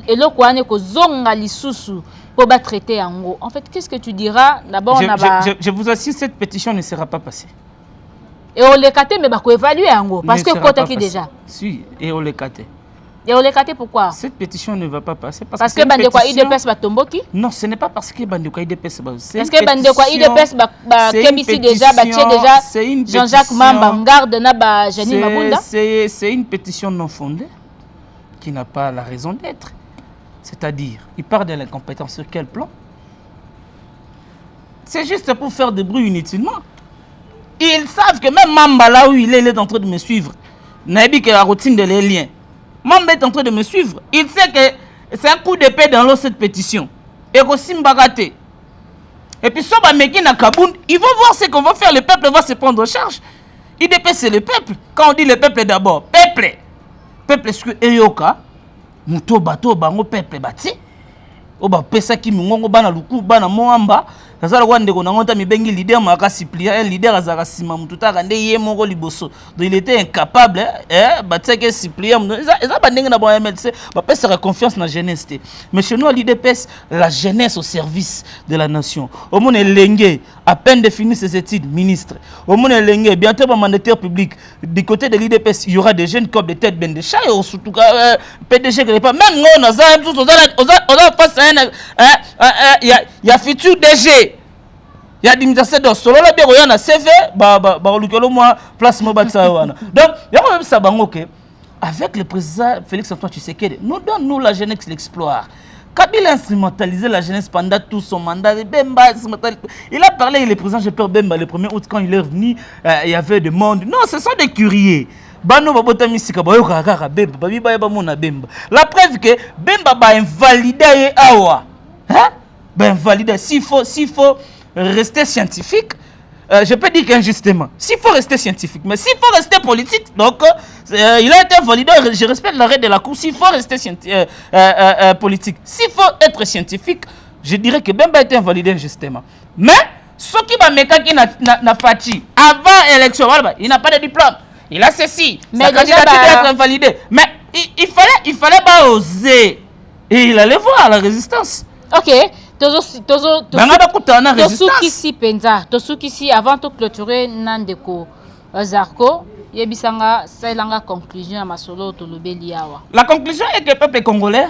et là, quoi, on est zonga lisusu pour traiter en gros. En fait, qu'est-ce que tu diras? D'abord, je vous assure, cette pétition ne sera pas passée. Et on les caté, mais il faut évaluer en gros. Parce que côté qui déjà. Si, et on les caté. Et on les caté pourquoi? Cette pétition ne va pas passer. Parce que Bandekwa IDPS va tomber. Non, ce n'est pas parce que Bandekwa IDPS va. Parce que Bandekwa IDPS va Kemisi déjà, Jean-Jacques Mamba, garde na Jenny Mabunda. C'est une pétition non fondée qui n'a pas la raison d'être. C'est-à-dire, il parle de l'incompétence sur quel plan? C'est juste pour faire des bruits inutilement. Ils savent que même Mamba, là où il est en train de me suivre. Naïbi que la routine de les liens. Mamba est en train de me suivre. Il sait que c'est un coup d'épée dans l'eau cette pétition. Et aussi Mbagate. Et puis, Soba Meki na Kaboun, ils vont voir ce qu'on va faire. Le peuple va se prendre en charge. IDP, c'est le peuple. Quand on dit le peuple d'abord, peuple. Peuple, est-ce que Eyoka, Mouto Bato, Bango, peuple, Bati. Oba pesa ki mungongo bana luku bana moamba nazala wande ko nangonta mibengi leader maka Cyprien un leader azaka sima mututa kande ye moko liboso donc il était incapable bateke Cyprien eza bandenge na ba MLC ba pesa confiance na jeunesse mais chez nous à l'IDPS la jeunesse au service de la nation au monde lengue à peine de finir ses études ministre au monde lengue bientôt ba mandataire public du côté de l'IDPS il y aura des jeunes comme des têtes ben de chat et surtout PDG que pas même on a face il y a futur DG. Il y a des ambassadeurs solo la bien on a CV place wana. Donc il y a même ça bango que avec le président Félix Antoine Tshisekedi nous donne la jeunesse l'exploit Kabila a instrumentalisé la jeunesse pendant tout son mandat. Bemba, il a parlé, il est présent, j'ai peur Bemba le 1er août quand il est venu, il y avait des monde. Non, ce sont des curieux. La preuve que Bemba va invalider Awa. Hein? Invalider. S'il faut rester scientifique, je peux dire qu'injustement, s'il faut rester scientifique, mais s'il faut rester politique, donc il a été validé, je respecte l'arrêt de la Cour, s'il faut rester politique, s'il faut être scientifique, je dirais que Bemba a été invalidé injustement. Mais, ce qui va mettre qui n'a pas dit, avant l'élection, il n'a pas de diplôme, il a ceci, mais sa candidature doit être invalidée. Mais il fallait pas oser, et il allait voir la résistance. Ok. Tosukisi penza tosukisi avant de clôturer Nandeko Zarko yebisanga sailanga conclusion à masolo tolobeli awa. La conclusion est que le peuple congolais,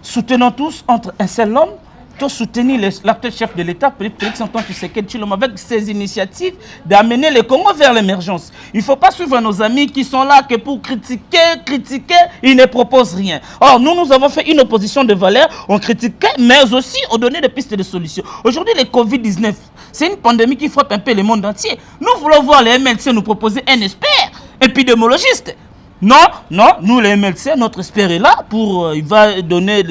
soutenons tous entre un seul homme, tous soutenir l'acteur chef de l'État, Félix Antoine Tshisekedi Tshilombo, avec ses initiatives d'amener le Congo vers l'émergence. Il ne faut pas suivre nos amis qui sont là que pour critiquer, ils ne proposent rien. Or, nous avons fait une opposition de valeur, on critiquait, mais aussi on donnait des pistes de solutions. Aujourd'hui, le Covid-19, c'est une pandémie qui frappe un peu le monde entier. Nous voulons voir les MLC nous proposer un expert épidémiologiste. Non, nous les MLC, notre expert est là pour, il va donner,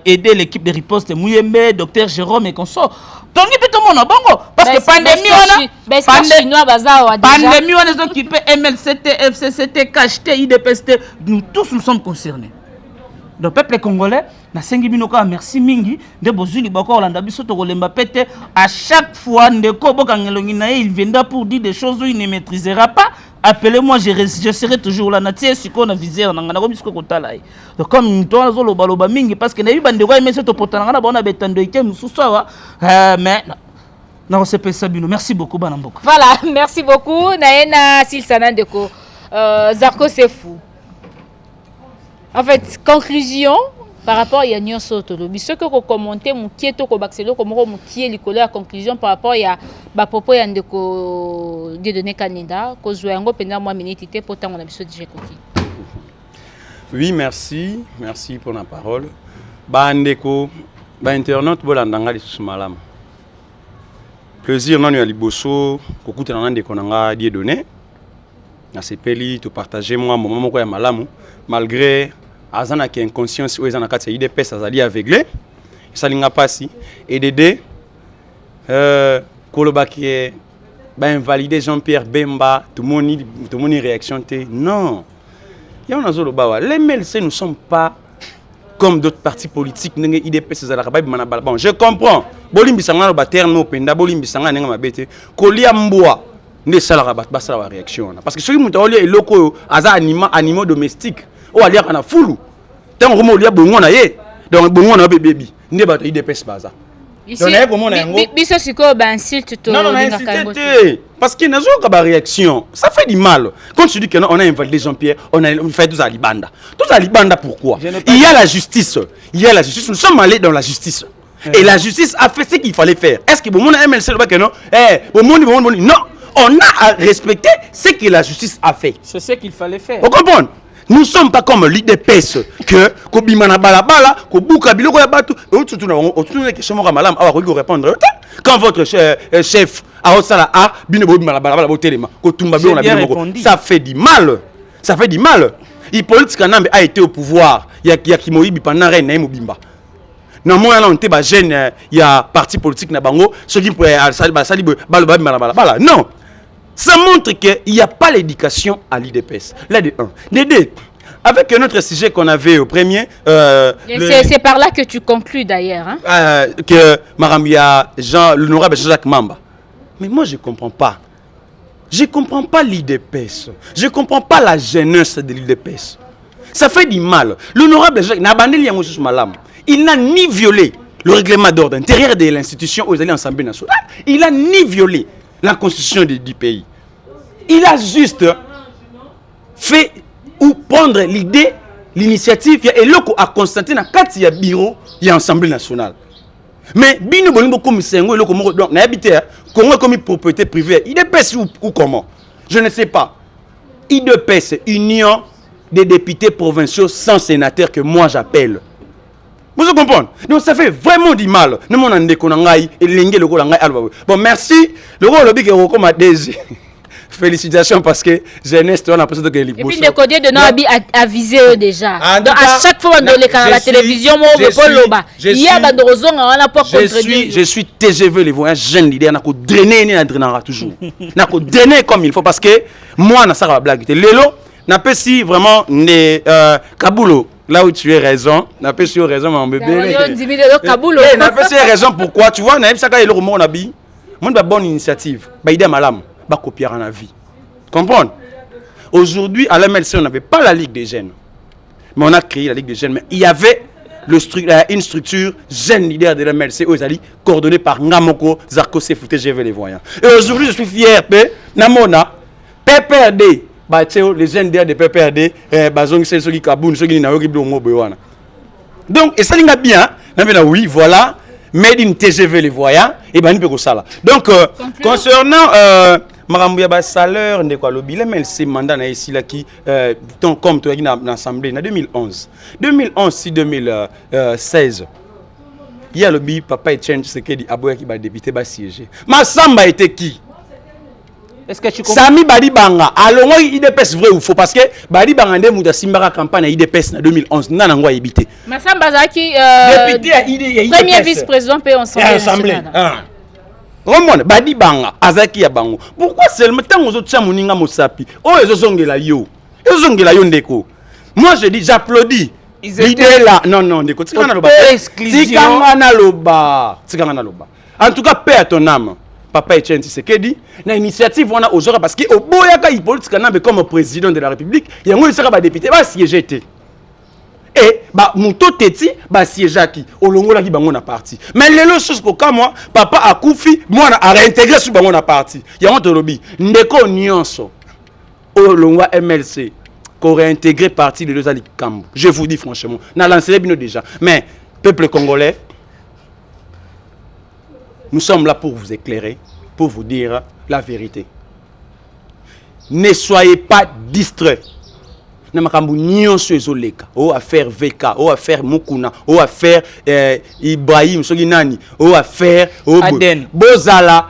aider l'équipe de riposte Mouyembe, docteur Jérôme et consorts. Donc, il peut tout le monde bongo. Parce que pandémie, pandémie, on est occupés, MLCT, FCCT, KHT, IDPST, nous tous nous sommes concernés. Le peuple congolais, merci mingi, de bozuli bako olanda biso to kolemba pete à chaque fois ndeko bokangelongi na il viendra pour dire des choses où il ne maîtrisera pas. Appelez-moi, je serai toujours là. Natie siko na viseur na ngana ko bisko kotala. Donc comme toi zo loba loba mingi parce que na yu bandeko aimé ce to potana na bona betando ike mususu wa mais na on se peut ça bino. Merci beaucoup bana mboko. Voilà, merci beaucoup Naena Silsana Ndeko. Zarko c'est fou. En fait, conclusion par rapport à Yannion Sotolobi, ce que vous commentez, mon qui est au baxelo, comme mon qui est l'école à conclusion par rapport à Bapopo Yandeko de donner Canada, que je vais pendant moi minute pour tant on a besoin de j'écouter. Oui, merci pour la parole. Bandeko, internaute, bolandanga li sumalam. Plaisir non ya liboso, kokuta na ndeko nanga die donné. Na sepeli to partager moi moment moko ya malamu malgré azana qui inconscience ou ezana kati ide pesa azali aveuglé ça linga pasi et Dédé kolobaki ba invalider Jean-Pierre Bemba tout le monde réaction té non ya on azolo bawa les MLC nous sommes pas comme d'autres partis politiques ndenge ide pesa azala ba bimana bala bon je comprends bolimbi sanga ba terme openda bolimbi sanga nenga mabete kolia mbwa ne salara ba basala réaction parce que celui muta olia eloko aza animaux domestiques o alia kana fulu tant ko mo lia bongo na ye donc bongo na bébé ne ba ide pesa baza donc na ko mo na yango biso siko ba insulte to non insulte parce que nazo ka ba réaction ça fait du mal quand tu dis que non, on a invalidé Jean-Pierre on a fait tous à libanda pourquoi il y a la justice nous sommes allés dans la justice et la justice a fait ce qu'il fallait faire est-ce que bon mon MLC le ba que non bon non on a à respecter ce que la justice a fait. C'est ce qu'il fallait faire. Vous comprenez? Nous ne sommes pas comme l'IDPS que Kobimana Balabala, Kobuka Biloko Yabatu, quand votre chef a Osala A, ça fait du mal. Ça fait du mal. Hippolyte Kanambe a été au pouvoir. Il y a Kimoïbi pendant René Mobimba. Non, moi, là, on était jeune, il y a parti politique na bango, ceux qui pourraient non. Ça montre qu'il n'y a pas l'éducation à l'IDPS. Là, de 1. De 2, avec notre sujet qu'on avait au premier... c'est par là que tu conclus d'ailleurs. Hein? Que Maramia, l'honorable Jacques Mamba. Mais moi, je ne comprends pas. Je ne comprends pas l'IDPS. Je ne comprends pas la jeunesse de l'IDPS. Ça fait du mal. L'honorable Jacques Malam, il n'a ni violé le règlement d'ordre intérieur de l'institution aux alliés Assemblée nationale. Il n'a ni violé la constitution du pays. Il a juste fait ou prendre l'idée, l'initiative, et l'autre a constaté dans 4 bureaux, il y a l'Assemblée nationale. Mais, bino bolimbo comme sengo, donc, n'a habité, Congo comme propriété privée, il dépêche ou comment? Je ne sais pas. Il dépêche Union des députés provinciaux sans sénateur que moi j'appelle. Vous comprenez? Donc ça fait vraiment du mal. Nous on ande konangai et lingue le konangai alba. Bon merci. Le rôle lobby que recommande DG. Félicitations parce que jeunesse on a pensé que les et puis le codier de Noabi a avisé eux déjà. Donc à chaque fois on doit les canaux la télévision moi Paul Loba. Il y a bandorozon on a pas contredire. Je suis TGV les voyants jeune leader n'a ko drainer ni drainera toujours. N'a ko drainer comme il faut parce que moi na ça la blague. Lelo n'a pas si vraiment ne Kabulo. Là où tu as raison, n'a pas si raison mon bébé. N'a pas si raison pourquoi tu vois n'a pas ça quand il le on habille. Moi une bonne initiative. Ba idée malam. Va copier en la vie. Comprendre? Aujourd'hui, à l'MLC, on n'avait pas la Ligue des jeunes. Mais on a créé la Ligue des jeunes. Mais il y avait une structure jeune leader de l'MLC, coordonnée par Ngamoko, Zarko Sefouté, GV les voyants. Et aujourd'hui, je suis fier de Namona, PPRD, les jeunes leaders de PPRD, donc, et ça, il y a bien. Oui, voilà. Made in TGV les voyants. Et ben, nous ça là. Donc, concernant. Marambouya salaire de quoi le bilan mais c'est mandat na ici là qui comme toi dans l'assemblée en 2011 si 2016 il y a le bi papa et change ce que dit aboya qui va député ba siéger Massamba était qui est-ce que tu comprends Sami Badi Banga alors moi IDPS vrai ou faux parce que Badi Banga ndé muta simbara campagne IDPS en 2011 nana ngwa ebité Massamba zaki député à IDPS premier vice-président paix ensemble Romone Badi Banga azaki ya bango. Pourquoi seulement tant aux autres chamoninga mosapi? Oh ezozongela yo. Ezozongela yo ndeko. Moi je dis j'applaudis. L'idée là non ndeko tikanga na loba. Tikanga na loba. En tout cas paix à ton âme. Papa Etienne Tshisekedi na initiative on a aujourd'hui parce que au boyaka il politique na comme président de la République, yango sera ba député ba siéger. Et bah muto teti bah siégeaki olongola ki bango na parti mais lelo chose ko ka moi papa akufi moi a réintégré sur bango na parti ya on to lobi ndeko nyonso olongwa MLC ko réintégré parti de deux ali kambo je vous dis franchement na lancé bino déjà mais peuple congolais nous sommes là pour vous éclairer pour vous dire la vérité ne soyez pas distraits. Ou affaire VK, ou affaire Mukuna, ou affaire Ibrahim Soginani, ou affaire Aden. Bozala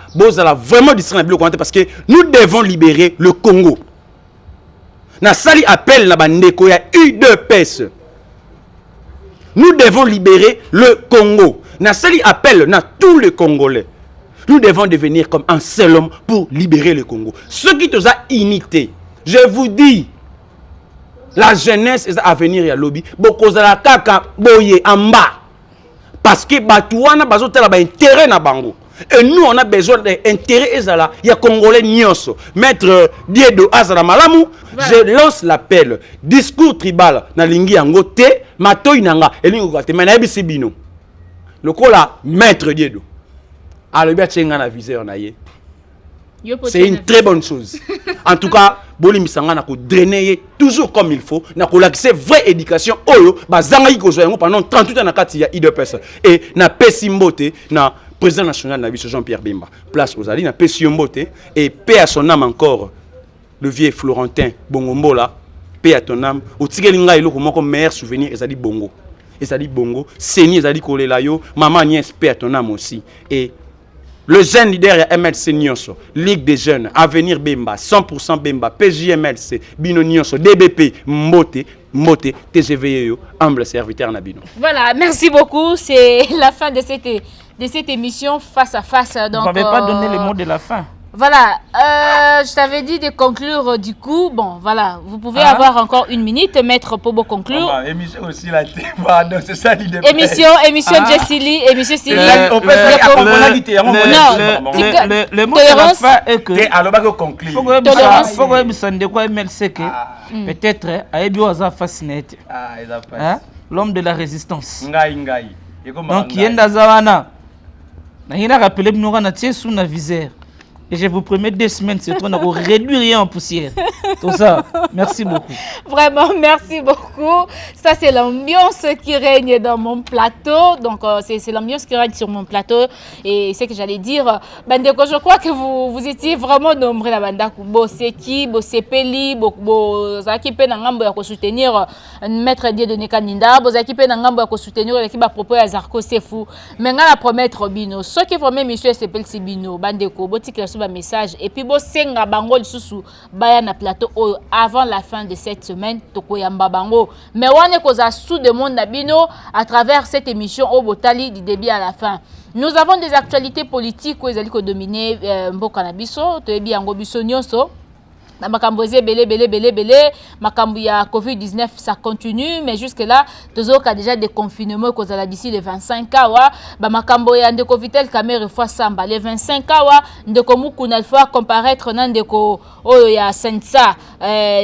vraiment distraire parce que nous devons libérer le Congo. Na sali appel na bandeko ya UDPS. Nous devons libérer le Congo. Na sali appel na tous les Congolais. Nous devons devenir comme un seul homme pour libérer le Congo. Ce qui te a unité, je vous dis. La jeunesse est à venir à lobby. Beaucoup de la kaka boye en bas. Parce que batouana bazotela ba intérêt na bango. Et nous on a besoin d'intérêt ezala. Il y a Congolais nyonso. Maître Diedo Azala Malamu, je lance l'appel. Discours tribal na lingi yango te matoy nanga elingo kwate mana bisi bino. Lokola Maître Diedo. Alobi tchenga na viseur na ye. C'est une très bonne chose. En tout cas, Boli Misanga n'a drainer toujours comme il faut. N'a l'accès vraie éducation. Oyo, bazangaï ko zoyango pendant 38 ans na kati ya IDPS. Et na pesimbote na président national na vice Jean-Pierre Bemba. Place aux Ali na pesimbote et paix à son âme encore. Le vieux Florentin Bongombola, paix à ton âme. Au tigelinga ilo comme meilleur souvenir ezali bongo. Ezali bongo, Seni ezali kolela yo, maman nièce paix à ton âme aussi. Et le jeune leader ya MLC Nyonso, Ligue des jeunes, Avenir Bemba, 100% Bemba, PJMLC, Bino Nyonso, DBP, Mbote, TGV, humble serviteur Nabino. Voilà, merci beaucoup. C'est la fin de cette émission face à face. Donc, vous n'avez pas donné les mots de la fin. Voilà, je t'avais dit de conclure du coup. Bon, voilà, vous pouvez avoir encore une minute, Maître Pobo conclure. Émission aussi là, c'est ça l'idée. Émission Jessili, émission Sili. Le mot de la fin est que faut que de quoi MLC peut-être a fasciné. L'homme de la résistance. Donc il y a Zawana. Na hina rappelé nous na tie sous na viseur. Et je vous promets 2 semaines, c'est trop, on ne réduit rien en poussière. Tout ça, merci beaucoup. Vraiment, merci beaucoup. Ça, c'est l'ambiance qui règne dans mon plateau. Donc, c'est l'ambiance qui règne sur mon plateau. Et c'est que j'allais dire, Bandeko, je crois que vous étiez vraiment nombreux là, Bandakou. Boseki, Bosepeli, Bozaki Penangambo à soutenir Maître Dieudonné Kaninda, Bozaki Penangambo à soutenir l'équipe à propos de Zarko Sefou. Maintenant, la promettre Bino. Ce qui est vraiment monsieur s'appelle Sibino, Bandeko, Botik un message. Et puis, Bosenga Bango, Susu, Bayana Plateau, avant la fin de cette semaine, Tokoyamba Bango. Mais on est cause à sous de monde Bino à travers cette émission au Botali du début à la fin. Nous avons des actualités politiques où ils allaient dominer Mbokanabiso, Toebi Angobiso Nyonso. Makambo belé makambo ya Covid-19 ça continue mais jusque là tozoka déjà des confinements kozala d'ici les 25 awa ba makambo ya ndeko Vitel Kamerhe fois samba les 25 awa ndeko Mukuna fois comparaître na ndeko oyo ya Sensa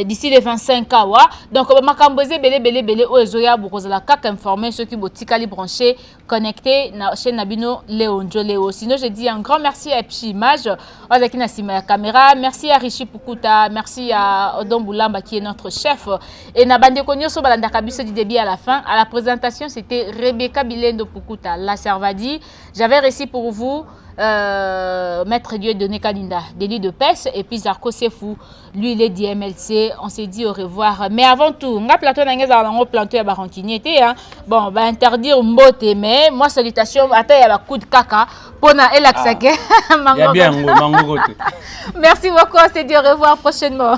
d'ici les 25 awa donc ba makambo belé ozoya bokozala kaka informer ceux qui botikali branché connecté na chaîne Nabino Léon Léo. Sinon je dis un grand merci à Epchi Image ozaki na sima ya caméra, merci à Rishi Pukuta. Merci à Odon Boulamba qui est notre chef. Et Nabande Konyoso Balandaka Biso du début à la fin. À la présentation, c'était Rebecca Bilendo Pukuta, la Servadi. J'avais réussi pour vous Maître Dieudonné Kaninda, délit de pêche, et puis Zarko Sefou, lui il est d'IMLC. On s'est dit au revoir. Mais avant tout, on a plateau dans plateau à Baranquini. Bon, bah interdire Mbote, mais moi salutation, attends, il y a un coup de caca. Pona et l'axake. Il y a bien, Merci beaucoup, on s'est dit au revoir prochainement.